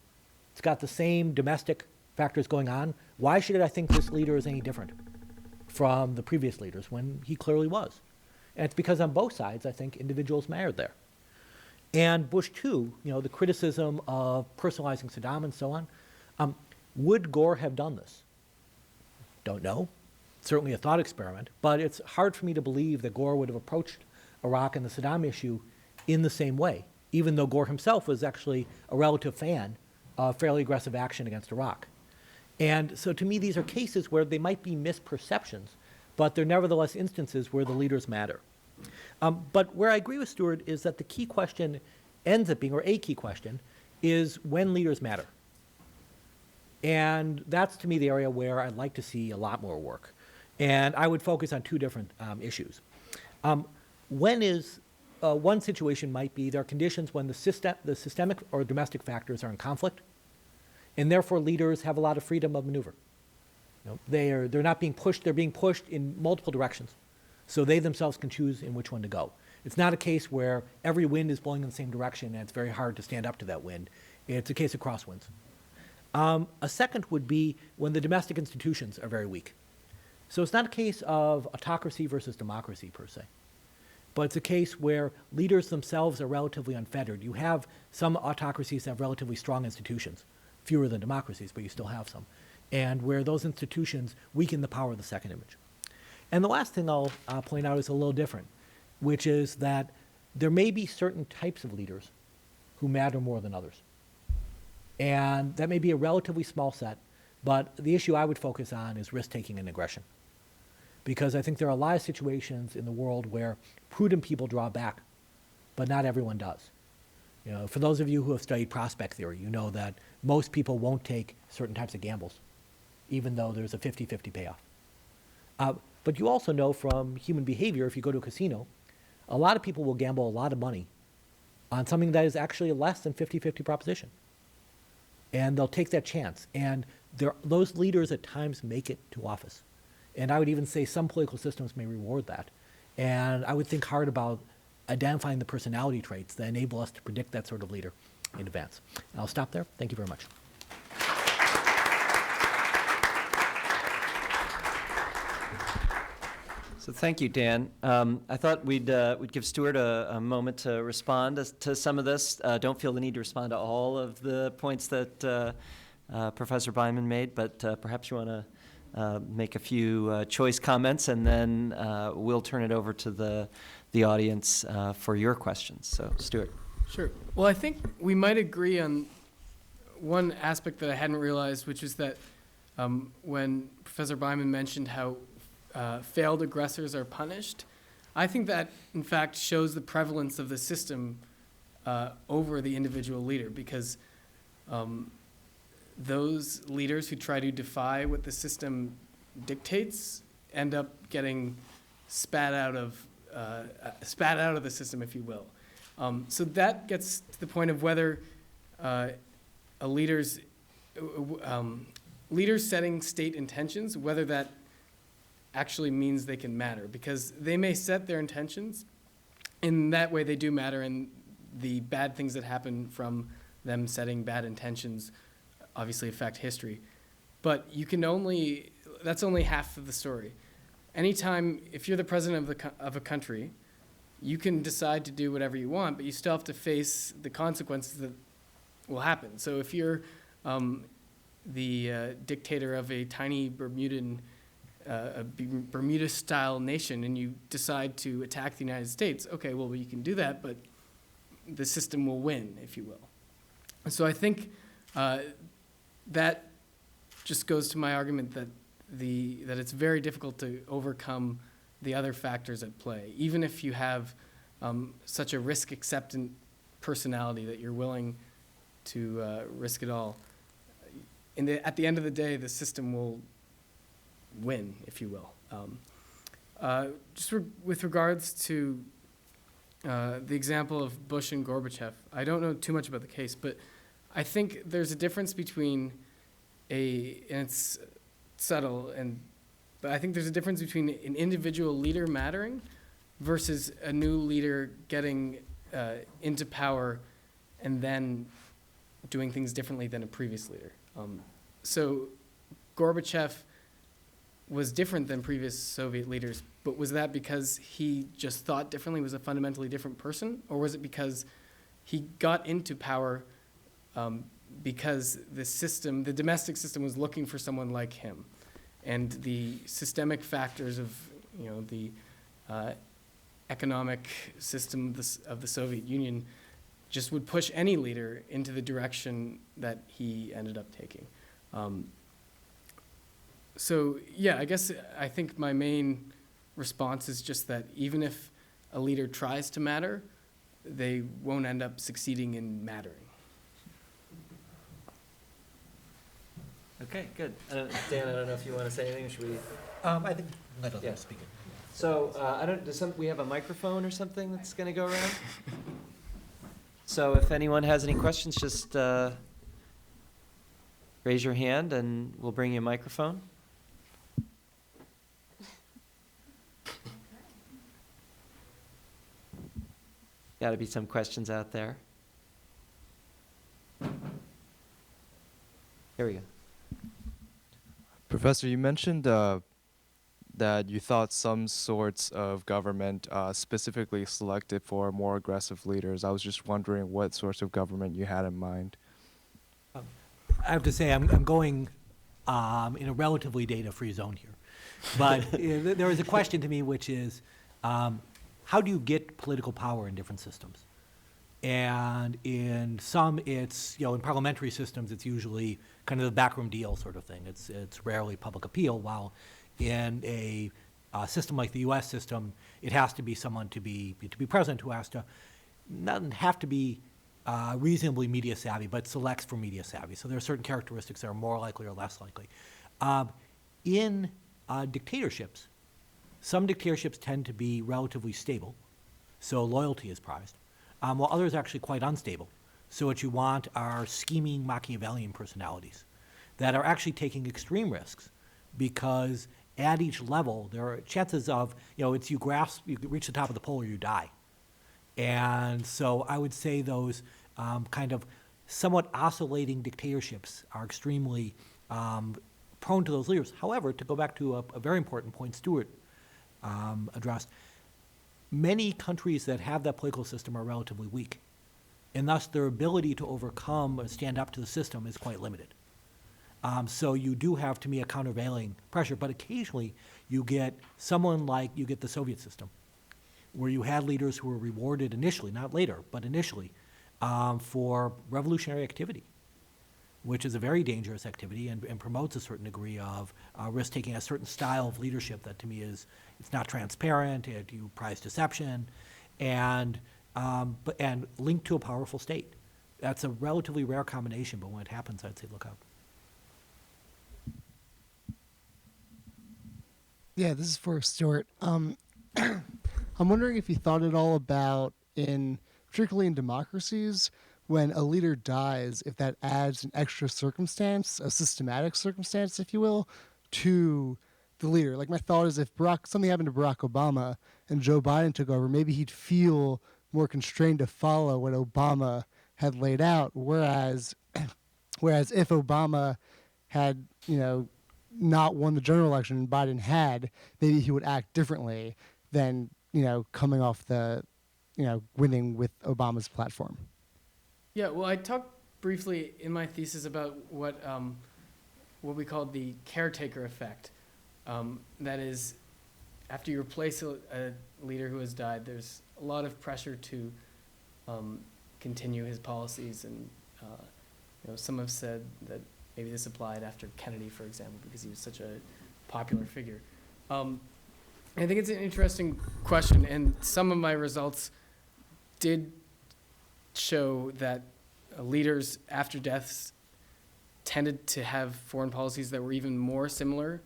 [SPEAKER 4] It's got the same domestic factors going on. Why should I think this leader is any different from the previous leaders when he clearly was? And it's because on both sides, I think individuals mattered there. And Bush 2, the criticism of personalizing Saddam and so on, would Gore have done this? Don't know. Certainly a thought experiment, but it's hard for me to believe that Gore would have approached Iraq and the Saddam issue in the same way, even though Gore himself was actually a relative fan of fairly aggressive action against Iraq. And so to me, these are cases where they might be misperceptions, but they're nevertheless instances where the leaders matter. But where I agree with Stuart is that the key question ends up being, or a key question, is when leaders matter. And that's, to me, the area where I'd like to see a lot more work. And I would focus on two different issues. One situation might be there are conditions when the systemic or domestic factors are in conflict, and therefore leaders have a lot of freedom of maneuver. They're not being pushed, they're being pushed in multiple directions. So they themselves can choose in which one to go. It's not a case where every wind is blowing in the same direction and it's very hard to stand up to that wind. It's a case of crosswinds. A second would be when the domestic institutions are very weak. So it's not a case of autocracy versus democracy per se, but it's a case where leaders themselves are relatively unfettered. You have some autocracies that have relatively strong institutions, fewer than democracies, but you still have some, and where those institutions weaken the power of the second image. And the last thing I'll point out is a little different, which is that there may be certain types of leaders who matter more than others. And that may be a relatively small set, but the issue I would focus on is risk-taking and aggression. Because I think there are a lot of situations in the world where prudent people draw back, but not everyone does. For those of you who have studied prospect theory, you know that most people won't take certain types of gambles, even though there's a 50-50 payoff. But you also know from human behavior, if you go to a casino, a lot of people will gamble a lot of money on something that is actually a less than 50-50 proposition. And they'll take that chance. And those leaders at times make it to office. And I would even say some political systems may reward that. And I would think hard about identifying the personality traits that enable us to predict that sort of leader in advance. And I'll stop there. Thank you very much.
[SPEAKER 2] So thank you, Dan. I thought we'd give Stuart a moment to respond to some of this. Don't feel the need to respond to all of the points that Professor Byman made, but perhaps you want to make a few choice comments, and then we'll turn it over to the audience for your questions. So, Stuart.
[SPEAKER 3] Sure. Well, I think we might agree on one aspect that I hadn't realized, which is that when Professor Byman mentioned how failed aggressors are punished, I think that, in fact, shows the prevalence of the system over the individual leader, because those leaders who try to defy what the system dictates end up getting spat out of the system, if you will. So that gets to the point of whether a leader's leaders setting state intentions, whether that actually means they can matter, because they may set their intentions, in that way they do matter, and the bad things that happen from them setting bad intentions obviously affect history. But that's only half of the story. Anytime, if you're the president of a country, you can decide to do whatever you want, but you still have to face the consequences that will happen. So if you're the dictator of a tiny Bermuda-style nation, and you decide to attack the United States, okay, well, you can do that, but the system will win, if you will. And so I think that just goes to my argument that it's very difficult to overcome the other factors at play, even if you have such a risk-acceptant personality that you're willing to risk it all. At the end of the day, the system will win, if you will. With regards to the example of Bush and Gorbachev, I don't know too much about the case, but I think there's a difference between and it's subtle, but I think there's a difference between an individual leader mattering versus a new leader getting into power and then doing things differently than a previous leader. So Gorbachev was different than previous Soviet leaders, but was that because he just thought differently, was a fundamentally different person? Or was it because he got into power because the domestic system was looking for someone like him? And the systemic factors of, the economic system of the Soviet Union just would push any leader into the direction that he ended up taking. I think my main response is just that even if a leader tries to matter, they won't end up succeeding in mattering.
[SPEAKER 2] Okay, good. Dan, I don't know if you want to say anything, or should we?
[SPEAKER 4] I think let others
[SPEAKER 2] Yeah.
[SPEAKER 4] speak.
[SPEAKER 2] So, we have a microphone or something that's going to go around? So if anyone has any questions, just raise your hand and we'll bring you a microphone. Got to be some questions out there. Here we go.
[SPEAKER 5] Professor, you mentioned that you thought some sorts of government specifically selected for more aggressive leaders. I was just wondering what sorts of government you had in mind.
[SPEAKER 4] I have to say, I'm going in a relatively data-free zone here. But there is a question to me, which is, how do you get political power in different systems? And in some, it's, in parliamentary systems, it's usually kind of the backroom deal sort of thing. It's rarely public appeal, while in a system like the U.S. system, it has to be someone to be president who has to, not have to be reasonably media savvy, but selects for media savvy. So there are certain characteristics that are more likely or less likely. In dictatorships, some dictatorships tend to be relatively stable, so loyalty is prized, while others are actually quite unstable. So what you want are scheming Machiavellian personalities that are actually taking extreme risks, because at each level there are chances of, it's you reach the top of the pole or you die. And so I would say those kind of somewhat oscillating dictatorships are extremely prone to those leaders. However, to go back to a very important point Stuart addressed, many countries that have that political system are relatively weak, and thus their ability to overcome or stand up to the system is quite limited. So you do have, to me, a countervailing pressure, but occasionally you get someone like you get the Soviet system, where you had leaders who were rewarded initially, not later, but initially, for revolutionary activity, which is a very dangerous activity and promotes a certain degree of risk-taking, a certain style of leadership that to me it's not transparent, you prize deception, and linked to a powerful state. That's a relatively rare combination, but when it happens, I'd say look out.
[SPEAKER 6] Yeah, this is for Stuart. I'm wondering if you thought at all about, particularly in democracies, when a leader dies, if that adds an extra circumstance, a systematic circumstance, if you will, to the leader. Like my thought is if something happened to Barack Obama and Joe Biden took over, maybe he'd feel more constrained to follow what Obama had laid out. Whereas if Obama had, not won the general election and Biden had, maybe he would act differently than, coming off the, winning with Obama's platform.
[SPEAKER 3] Yeah, well, I talked briefly in my thesis about what we call the caretaker effect. That is, after you replace a leader who has died, there's a lot of pressure to continue his policies, and some have said that maybe this applied after Kennedy, for example, because he was such a popular figure. I think it's an interesting question, and some of my results did show that leaders after deaths tended to have foreign policies that were even more similar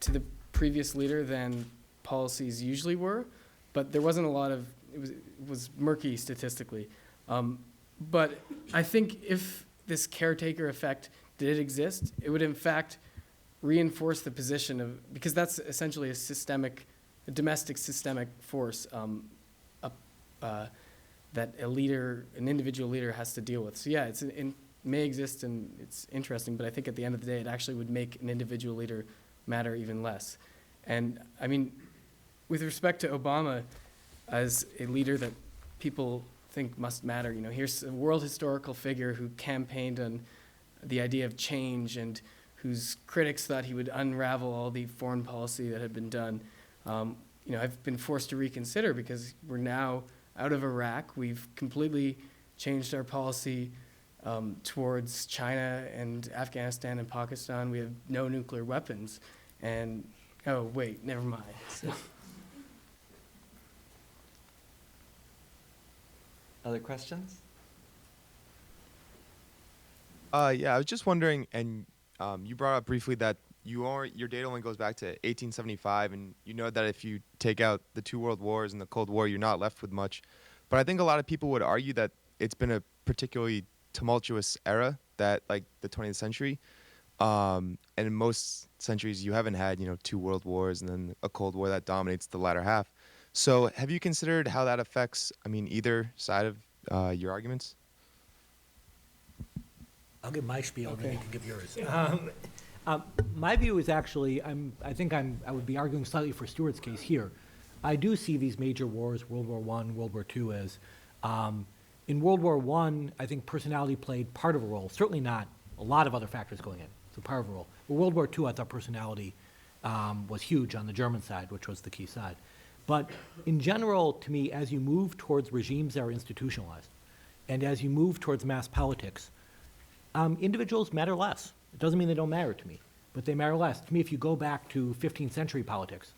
[SPEAKER 3] to the previous leader than policies usually were, but there wasn't a lot of, it was murky statistically. But I think if this caretaker effect did exist, it would in fact reinforce the position of, because that's essentially a domestic systemic force that an individual leader has to deal with. So yeah, it may exist and it's interesting, but I think at the end of the day, it actually would make an individual leader matter even less. And I mean, with respect to Obama as a leader that people think must matter, here's a world historical figure who campaigned on the idea of change and whose critics thought he would unravel all the foreign policy that had been done. I've been forced to reconsider because we're now out of Iraq. We've completely changed our policy towards China and Afghanistan and Pakistan. We have no nuclear weapons. And, oh, wait, never mind. So.
[SPEAKER 2] Other questions?
[SPEAKER 5] Yeah, I was just wondering, and you brought up briefly that your data only goes back to 1875, and you know that if you take out the 2 world wars and the Cold War, you're not left with much. But I think a lot of people would argue that it's been a particularly tumultuous era, that like the 20th century. And in most centuries, you haven't had, 2 world wars and then a Cold War that dominates the latter half. So have you considered how that affects, either side of your arguments?
[SPEAKER 4] I'll give my spiel, and then you can give yours. My view is actually, I would be arguing slightly for Stuart's case here. I do see these major wars, World War I, World War II, as, in World War I, I think personality played part of a role, certainly not a lot of other factors going in, so part of a role. But World War II, I thought personality was huge on the German side, which was the key side. But in general, to me, as you move towards regimes that are institutionalized, and as you move towards mass politics, individuals matter less. It doesn't mean they don't matter to me, but they matter less. To me, if you go back to 15th century politics,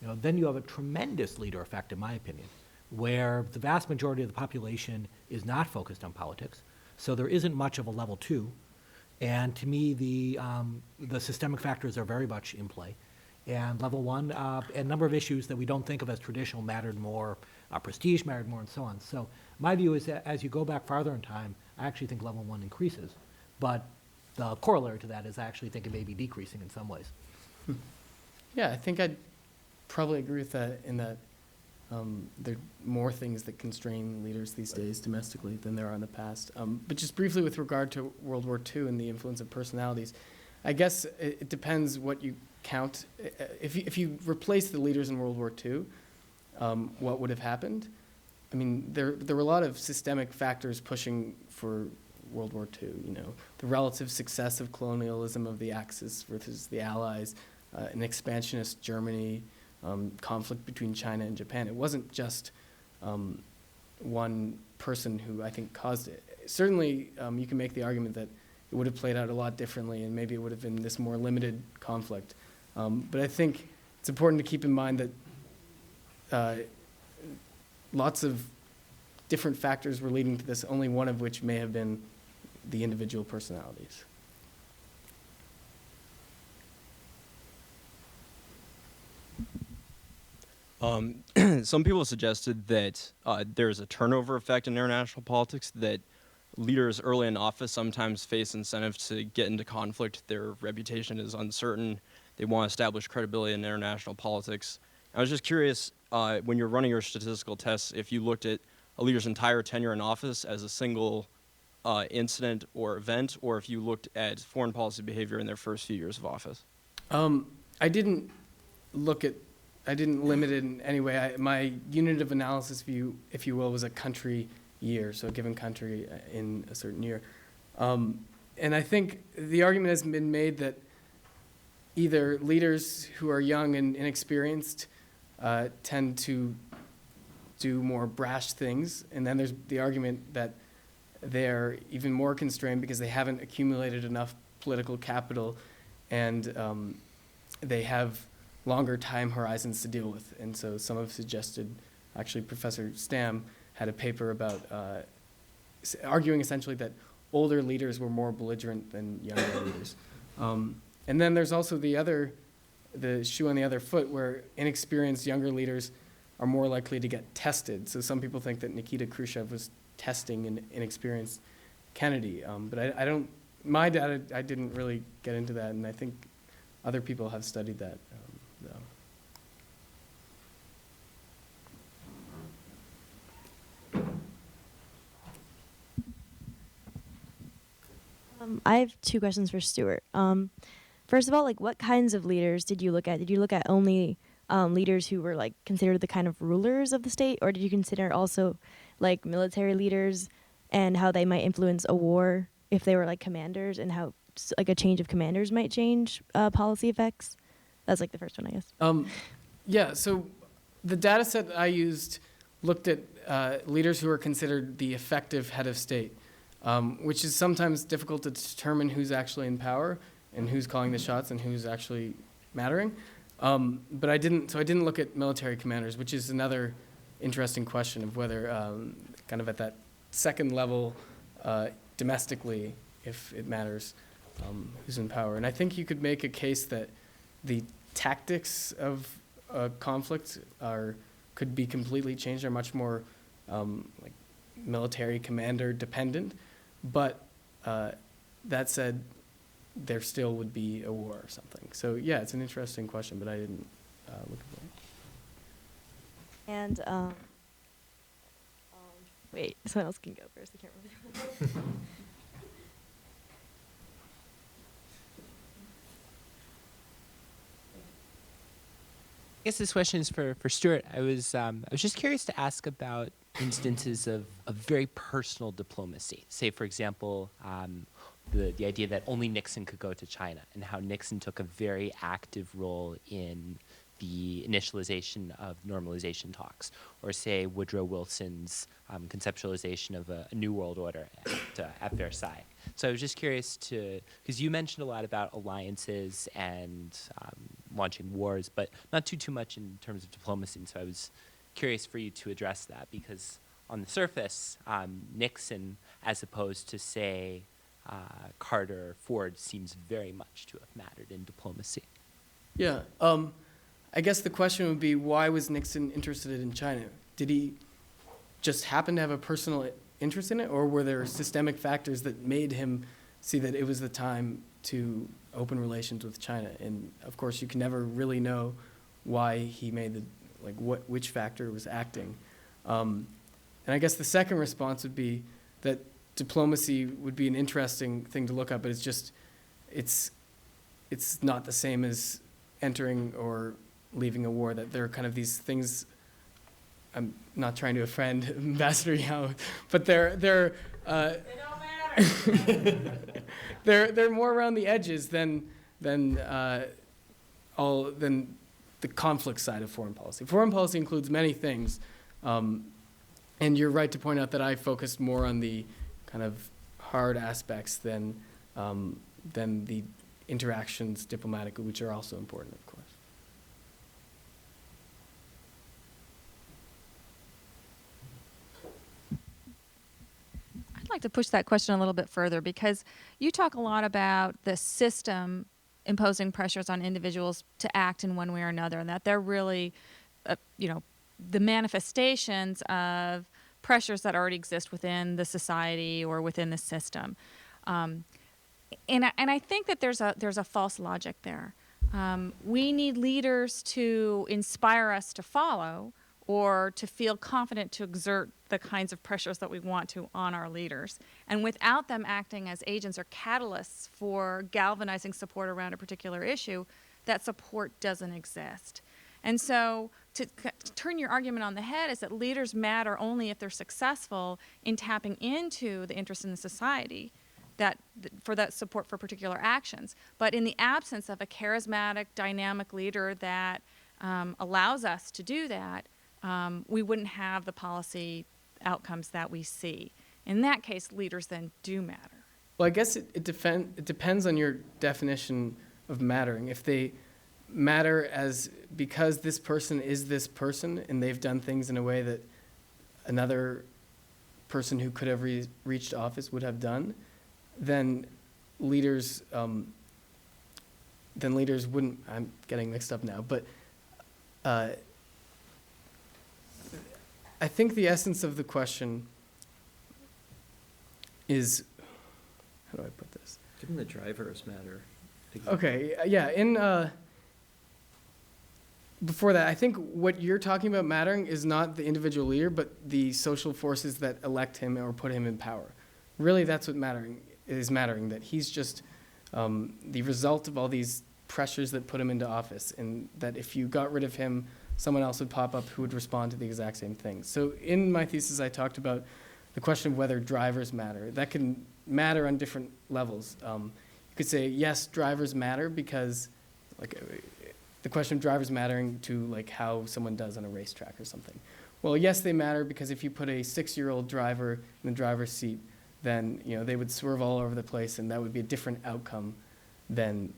[SPEAKER 4] then you have a tremendous leader effect, in my opinion, where the vast majority of the population is not focused on politics, so there isn't much of a level 2. And to me, the systemic factors are very much in play. And level 1, a number of issues that we don't think of as traditional mattered more, prestige mattered more, and so on. So my view is that as you go back farther in time, I actually think level 1 increases. But the corollary to that is I actually think it may be decreasing in some ways.
[SPEAKER 3] Yeah, I think I'd probably agree with that in that there are more things that constrain leaders these days domestically than there are in the past. But just briefly with regard to World War II and the influence of personalities, I guess it depends what you count. If you replace the leaders in World War II, what would have happened? I mean, there were a lot of systemic factors pushing for World War II, the relative success of colonialism of the Axis versus the Allies, an expansionist Germany, conflict between China and Japan. It wasn't just one person who I think caused it. Certainly, you can make the argument that it would have played out a lot differently and maybe it would have been this more limited conflict. But I think it's important to keep in mind that lots of different factors were leading to this, only one of which may have been the individual personalities.
[SPEAKER 7] Some people suggested that there's a turnover effect in international politics, that leaders early in office sometimes face incentive to get into conflict. Their reputation is uncertain. They want to establish credibility in international politics. I was just curious, when you're running your statistical tests, if you looked at a leader's entire tenure in office as a single incident or event, or if you looked at foreign policy behavior in their first few years of office.
[SPEAKER 3] I didn't limit it in any way. My unit of analysis, if you will, was a country year, so a given country in a certain year. And I think the argument has been made that either leaders who are young and inexperienced tend to do more brash things, and then there's the argument that they're even more constrained because they haven't accumulated enough political capital, and they have longer time horizons to deal with. And so some have suggested, actually Professor Stam had a paper about arguing essentially that older leaders were more belligerent than younger leaders. And then there's also the shoe on the other foot, where inexperienced younger leaders are more likely to get tested. So some people think that Nikita Khrushchev was testing an inexperienced Kennedy. But my data, I didn't really get into that, and I think other people have studied that, though.
[SPEAKER 8] I have two questions for Stuart. First of all, like, what kinds of leaders did you look at? Did you look at only leaders who were like considered the kind of rulers of the state, or did you consider also like military leaders and how they might influence a war if they were like commanders, and how like a change of commanders might change policy effects? That's like the first one, I guess.
[SPEAKER 3] Yeah, so the data set I used looked at leaders who are considered the effective head of state, which is sometimes difficult to determine who's actually in power and who's calling the shots and who's actually mattering. But I didn't look at military commanders, which is another interesting question of whether kind of at that second level domestically, if it matters who's in power. And I think you could make a case that the tactics of conflict could be completely changed, are much more like military commander dependent. But that said, there still would be a war or something. So yeah, it's an interesting question, but I didn't look at it.
[SPEAKER 8] And wait, someone else can go first. I can't remember.
[SPEAKER 9] I guess this question is for Stuart. I was just curious to ask about instances of very personal diplomacy. Say, for example, the idea that only Nixon could go to China, and how Nixon took a very active role in the initialization of normalization talks, or say Woodrow Wilson's conceptualization of a new world order at Versailles. So I was just curious because you mentioned a lot about alliances and launching wars, but not too much in terms of diplomacy. And so I was curious for you to address that, because on the surface, Nixon, as opposed to, say, Carter or Ford, seems very much to have mattered in diplomacy.
[SPEAKER 3] Yeah, I guess the question would be, why was Nixon interested in China? Did he just happen to have a personal interest in it, or were there systemic factors that made him see that it was the time to open relations with China? And of course, you can never really know why he made which factor was acting. And I guess the second response would be that diplomacy would be an interesting thing to look up, but it's not the same as entering or leaving a war. That there are kind of these things. I'm not trying to offend Ambassador Yao, but they're they don't matter. they're more around the edges than the conflict side of foreign policy. Foreign policy includes many things, and you're right to point out that I focused more on the kind of hard aspects than the interactions diplomatically, which are also important, of course.
[SPEAKER 10] I'd like to push that question a little bit further, because you talk a lot about the system imposing pressures on individuals to act in one way or another, and that they're really, the manifestations of pressures that already exist within the society or within the system. And I think that there's a false logic there. We need leaders to inspire us to follow or to feel confident to exert the kinds of pressures that we want to on our leaders. And without them acting as agents or catalysts for galvanizing support around a particular issue, that support doesn't exist. And so to turn your argument on the head is that leaders matter only if they're successful in tapping into the interest in the society for that support for particular actions. But in the absence of a charismatic, dynamic leader that allows us to do that, we wouldn't have the policy outcomes that we see. In that case, leaders then do matter.
[SPEAKER 3] Well, I guess it depends on your definition of mattering. If they matter as because this person is this person and they've done things in a way that another person who could have reached office would have done, then leaders wouldn't. I'm getting mixed up now, but I think the essence of the question is, how do I put this?
[SPEAKER 2] Given the drivers matter.
[SPEAKER 3] Okay, yeah, before that, I think what you're talking about mattering is not the individual leader, but the social forces that elect him or put him in power. Really, that's what mattering, that he's just the result of all these pressures that put him into office, and that if you got rid of him, someone else would pop up who would respond to the exact same thing. So in my thesis, I talked about the question of whether drivers matter. That can matter on different levels. You could say, yes, drivers matter because, the question of drivers mattering to how someone does on a racetrack or something. Well, yes, they matter because if you put a 6-year-old driver in the driver's seat, then they would swerve all over the place, and that would be a different outcome than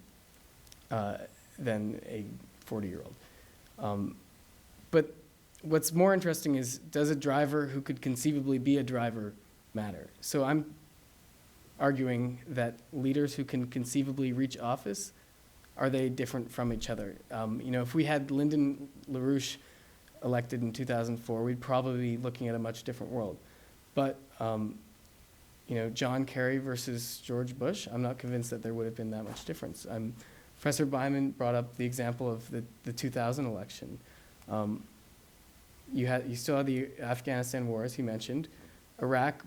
[SPEAKER 3] a 40-year-old. But what's more interesting is, does a driver who could conceivably be a driver matter? So I'm arguing that leaders who can conceivably reach office, are they different from each other? If we had Lyndon LaRouche elected in 2004, we'd probably be looking at a much different world. But John Kerry versus George Bush, I'm not convinced that there would have been that much difference. Professor Byman brought up the example of the 2000 election. You still had the Afghanistan war, as he mentioned. Iraq,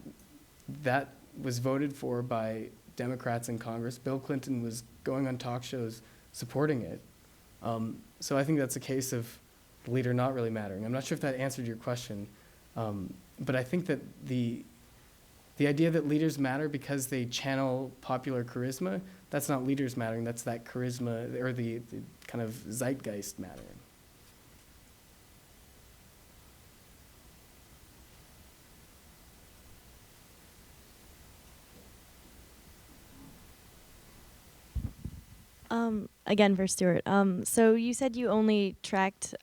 [SPEAKER 3] that was voted for by Democrats in Congress. Bill Clinton was going on talk shows supporting it. So I think that's a case of the leader not really mattering. I'm not sure if that answered your question, but I think that the idea that leaders matter because they channel popular charisma, that's not leaders mattering, that's that charisma or the kind of zeitgeist mattering.
[SPEAKER 8] Again for Stuart. So you said you only tracked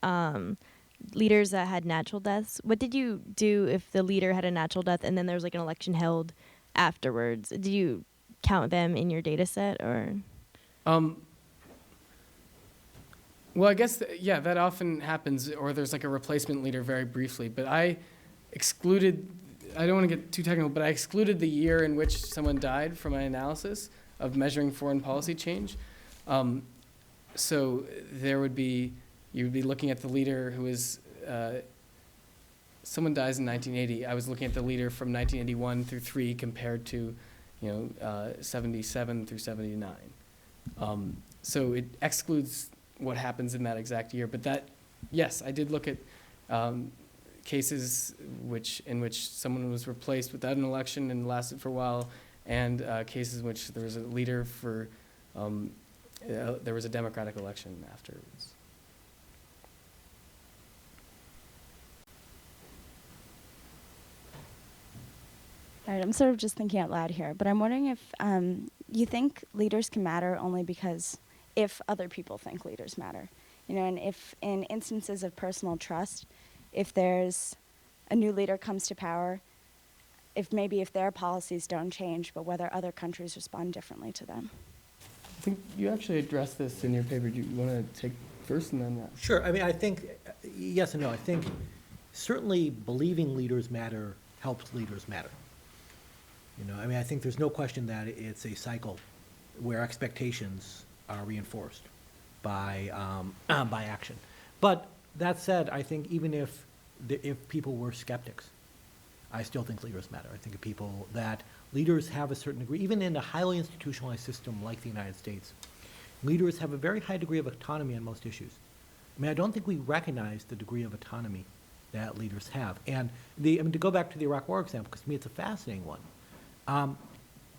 [SPEAKER 8] leaders that had natural deaths. What did you do if the leader had a natural death and then there was an election held afterwards? Did you count them in your data set or?
[SPEAKER 3] Well, I guess, that often happens, or there's a replacement leader very briefly, but I don't want to get too technical, but I excluded the year in which someone died from my analysis of measuring foreign policy change. So you would be looking at the leader who is, someone dies in 1980. I was looking at the leader from 1981 through 3 compared to, 77 through 79. So it excludes what happens in that exact year. But yes, I did look at cases in which someone was replaced without an election and lasted for a while, and cases in which there was a leader there was a democratic election afterwards.
[SPEAKER 11] All right, I'm sort of just thinking out loud here, but I'm wondering if you think leaders can matter only because if other people think leaders matter, and if in instances of personal trust, if there's a new leader comes to power, if their policies don't change, but whether other countries respond differently to them.
[SPEAKER 3] I think you actually addressed this in your paper. Do you want to take first and then that?
[SPEAKER 4] Sure. I think yes and no. I think certainly believing leaders matter helps leaders matter. You know, I mean, I think there's no question that it's a cycle where expectations are reinforced by action. But that said, I think even if people were skeptics, I still think leaders matter. I think that leaders have a certain degree, even in a highly institutionalized system like the United States, leaders have a very high degree of autonomy on most issues. I mean, I don't think we recognize the degree of autonomy that leaders have. And to go back to the Iraq War example, because to me it's a fascinating one.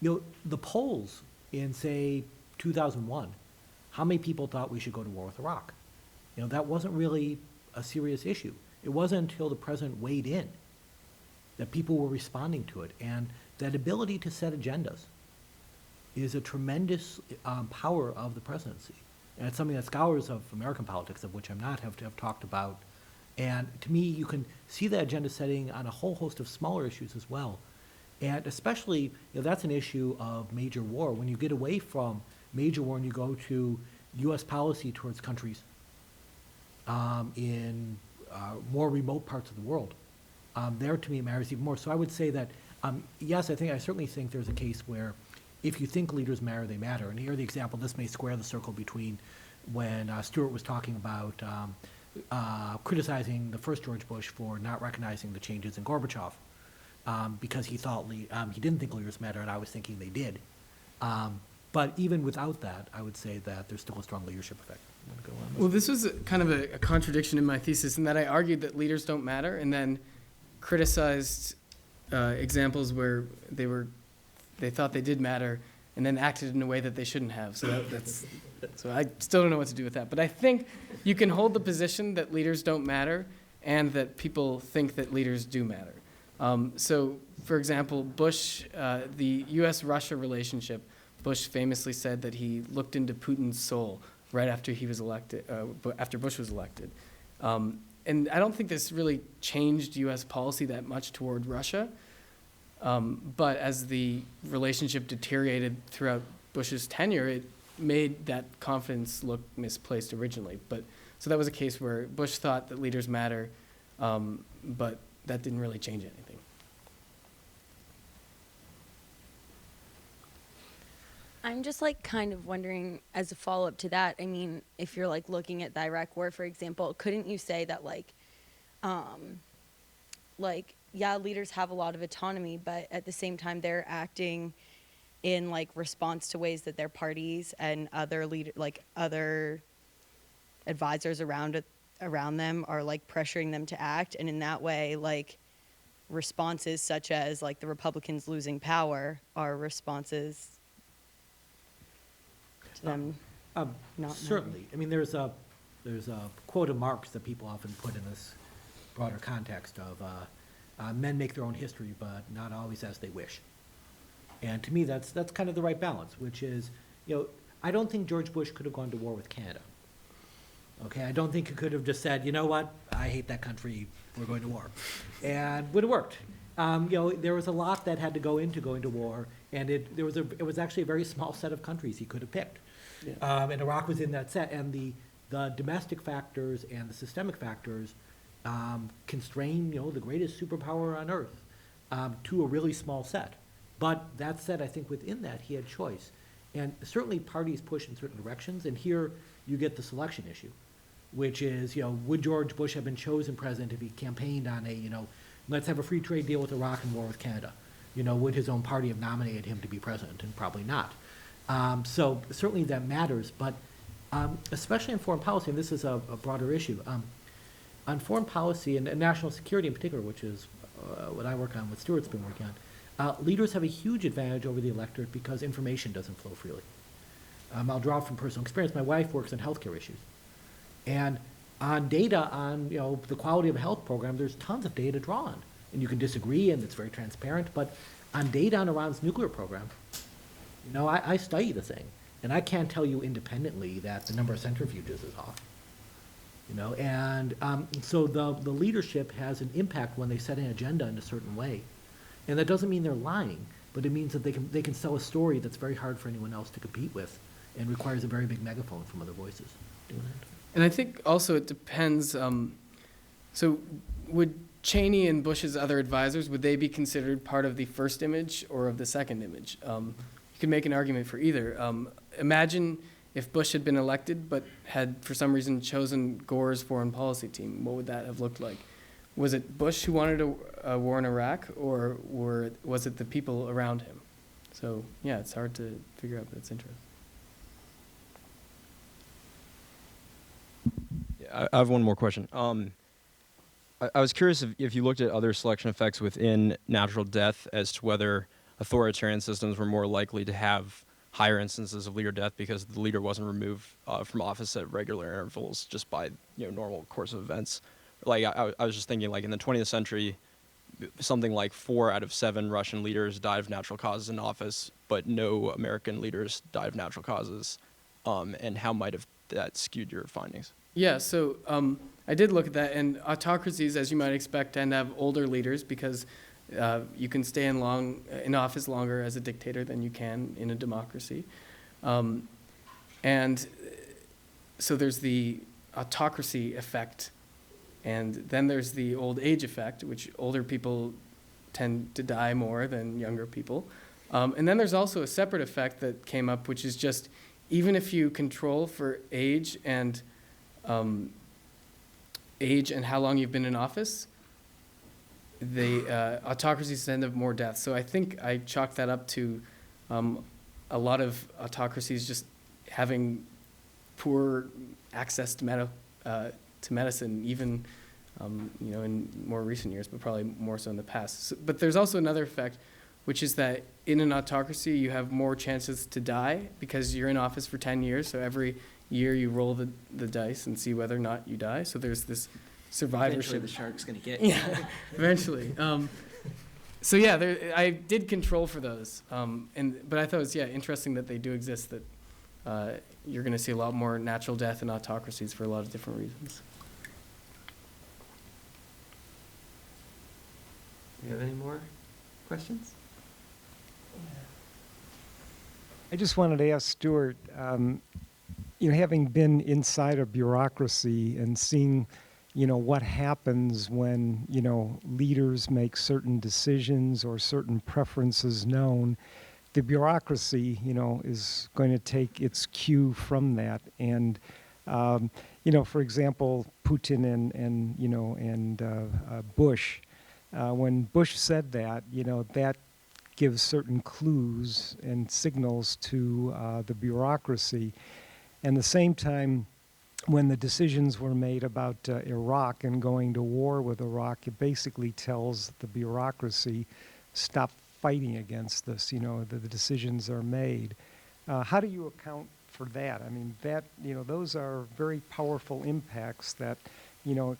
[SPEAKER 4] You know, the polls in, say, 2001, how many people thought we should go to war with Iraq? You know, that wasn't really a serious issue. It wasn't until the president weighed in that people were responding to it. And that ability to set agendas is a tremendous power of the presidency. And it's something that scholars of American politics, of which I'm not, have talked about. And to me, you can see that agenda setting on a whole host of smaller issues as well. And especially, you know, that's an issue of major war. When you get away from major war and you go to U.S. policy towards countries in more remote parts of the world, there to me it matters even more. So I would say that, yes, I certainly think there's a case where if you think leaders matter, they matter. And here the example, this may square the circle between when Stuart was talking about criticizing the first George Bush for not recognizing the changes in Gorbachev. Because he thought he didn't think leaders matter, and I was thinking they did. But even without that, I would say that there's still a strong leadership effect. You wanna go on this?
[SPEAKER 3] Well, this was kind of a contradiction in my thesis in that I argued that leaders don't matter and then criticized examples where they thought they did matter and then acted in a way that they shouldn't have. So so I still don't know what to do with that. But I think you can hold the position that leaders don't matter and that people think that leaders do matter. So, for example, Bush, the U.S.-Russia relationship, Bush famously said that he looked into Putin's soul right after he was elected, after Bush was elected. And I don't think this really changed U.S. policy that much toward Russia. But as the relationship deteriorated throughout Bush's tenure, it made that confidence look misplaced originally. So that was a case where Bush thought that leaders matter, but that didn't really change anything.
[SPEAKER 12] I'm just kind of wondering, as a follow-up to that, I mean, if you're looking at the Iraq War, for example, couldn't you say that yeah, leaders have a lot of autonomy, but at the same time they're acting in response to ways that their parties and other other advisors around them are pressuring them to act, and in that way responses such as the Republicans losing power are responses to them not
[SPEAKER 4] certainly. I mean, there's a quote of Marx that people often put in this broader context of men make their own history, but not always as they wish. And to me, that's kind of the right balance, which is, I don't think George Bush could have gone to war with Canada. Okay, I don't think he could have just said, you know what, I hate that country, we're going to war. And would have worked. There was a lot that had to go into going to war, and it was actually a very small set of countries he could have picked. Yeah. And Iraq was in that set, and the domestic factors and the systemic factors constrain, the greatest superpower on earth to a really small set. But that said, I think within that, he had choice. And certainly parties push in certain directions, and here you get the selection issue, which is, would George Bush have been chosen president if he campaigned on let's have a free trade deal with Iraq and war with Canada? Would his own party have nominated him to be president? And probably not. So certainly that matters, but especially in foreign policy, and this is a broader issue, on foreign policy and national security in particular, which is what I work on, what Stuart's been working on, leaders have a huge advantage over the electorate because information doesn't flow freely. I'll draw from personal experience. My wife works on healthcare issues. And on data on the quality of a health program, there's tons of data drawn. And you can disagree, and it's very transparent. But on data on Iran's nuclear program, I study the thing. And I can't tell you independently that the number of centrifuges is off. So the leadership has an impact when they set an agenda in a certain way. And that doesn't mean they're lying, but it means that they can sell a story that's very hard for anyone else to compete with and requires a very big megaphone from other voices doing that.
[SPEAKER 3] And I think also it depends, so would Cheney and Bush's other advisors, would they be considered part of the first image or of the second image? You could make an argument for either. Imagine if Bush had been elected but had, for some reason, chosen Gore's foreign policy team. What would that have looked like? Was it Bush who wanted a war in Iraq, or was it the people around him? So, yeah, it's hard to figure out, but it's interesting.
[SPEAKER 7] Yeah, I have one more question. I was curious if you looked at other selection effects within natural death as to whether authoritarian systems were more likely to have higher instances of leader death because the leader wasn't removed from office at regular intervals just by normal course of events. Like I was just thinking, like in the 20th century, something like 4 out of 7 Russian leaders died of natural causes in office, but no American leaders died of natural causes. And how might have that skewed your findings?
[SPEAKER 3] Yeah, so I did look at that, and autocracies, as you might expect, tend to have older leaders because you can stay in office longer as a dictator than you can in a democracy. And so there's the autocracy effect, and then there's the old age effect, which older people tend to die more than younger people. And then there's also a separate effect that came up, which is just even if you control for age and how long you've been in office, the autocracies tend to have more deaths. So I think I chalked that up to a lot of autocracies just having poor access to medicine, even in more recent years, but probably more so in the past. But there's also another effect, which is that in an autocracy you have more chances to die because you're in office for 10 years. So every year you roll the dice and see whether or not you die. So there's this survivorship.
[SPEAKER 2] Eventually the shark's going to get you.
[SPEAKER 3] Yeah, eventually. So yeah, I did control for those. But I thought it was interesting that they do exist, that you're going to see a lot more natural death in autocracies for a lot of different reasons.
[SPEAKER 2] Do you have any more questions?
[SPEAKER 1] I just wanted to ask Stuart, having been inside a bureaucracy and seeing, what happens when, leaders make certain decisions or certain preferences known, the bureaucracy, is going to take its cue from that. And, for example, Putin and Bush, when Bush said that, that gives certain clues and signals to the bureaucracy. And the same time, when the decisions were made about Iraq and going to war with Iraq, it basically tells the bureaucracy, stop fighting against this, the decisions are made. How do you account for that? I mean, that, those are very powerful impacts that,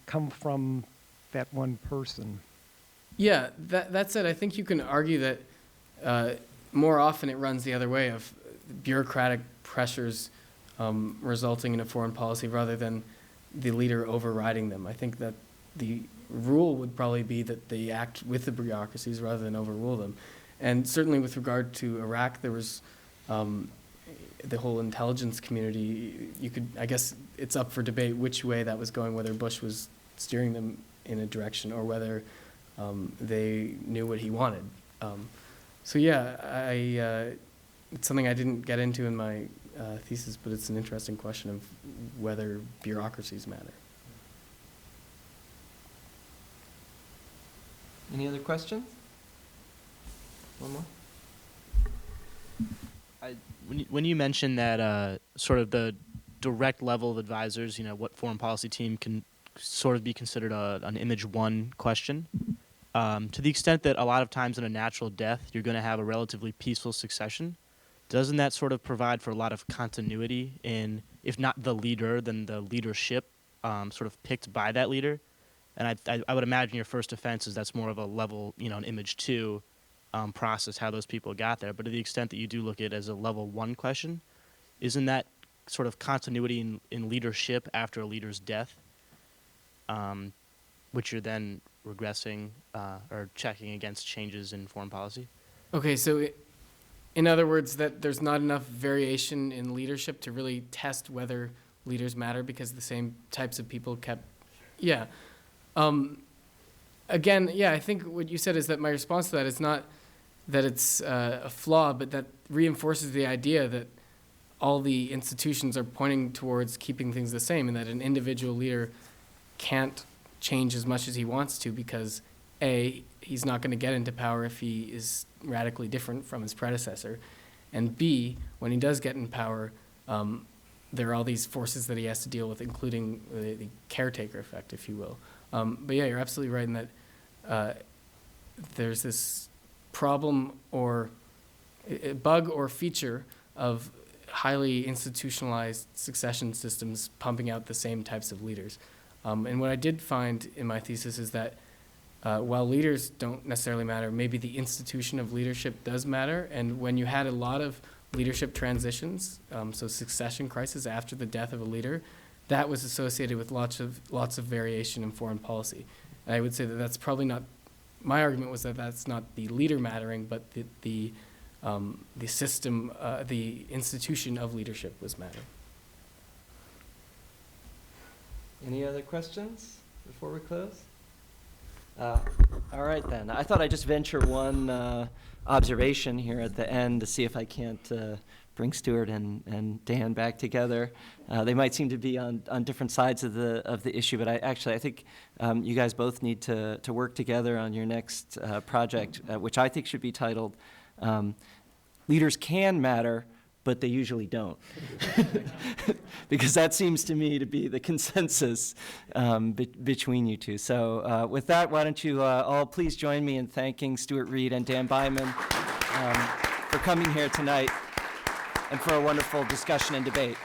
[SPEAKER 1] come from that one person.
[SPEAKER 3] Yeah, that said, I think you can argue that more often it runs the other way of bureaucratic pressures resulting in a foreign policy rather than the leader overriding them. I think that the rule would probably be that they act with the bureaucracies rather than overrule them. And certainly with regard to Iraq, there was the whole intelligence community. I guess it's up for debate which way that was going, whether Bush was steering them in a direction or whether they knew what he wanted. So yeah, it's something I didn't get into in my thesis, but it's an interesting question of whether bureaucracies matter.
[SPEAKER 2] Any other questions? One more?
[SPEAKER 13] When you mentioned that sort of the direct level of advisors, what foreign policy team can sort of be considered an image one question, to the extent that a lot of times in a natural death, you're going to have a relatively peaceful succession, doesn't that sort of provide for a lot of continuity in, if not the leader, then the leadership sort of picked by that leader? And I would imagine your first offense is that's more of a level, an image two process, how those people got there. But to the extent that you do look at it as a level one question, isn't that sort of continuity in leadership after a leader's death, which you're then regressing or checking against changes in foreign policy?
[SPEAKER 3] Okay, so in other words, that there's not enough variation in leadership to really test whether leaders matter because the same types of people kept... Yeah. again, yeah, I think what you said is that my response to that is not that it's a flaw, but that reinforces the idea that all the institutions are pointing towards keeping things the same, and that an individual leader can't change as much as he wants to because A, he's not going to get into power if he is radically different from his predecessor, and B, when he does get in power, there are all these forces that he has to deal with, including the caretaker effect, if you will. But yeah, you're absolutely right in that there's this problem or a bug or feature of highly institutionalized succession systems pumping out the same types of leaders. And what I did find in my thesis is that while leaders don't necessarily matter, maybe the institution of leadership does matter. And when you had a lot of leadership transitions, so succession crisis after the death of a leader, that was associated with lots of variation in foreign policy. And I would say that that's probably not, my argument was that that's not the leader mattering, but the system, the institution of leadership was mattering.
[SPEAKER 2] Any other questions before we close? All right, then. I thought I'd just venture one observation here at the end to see if I can't bring Stuart and Dan back together. They might seem to be on different sides of the issue, but I think you guys both need to work together on your next project, which I think should be titled Leaders Can Matter, but they usually don't. Because that seems to me to be the consensus between you two. So with that, why don't you all please join me in thanking Stuart Reid and Dan Byman for coming here tonight and for a wonderful discussion and debate.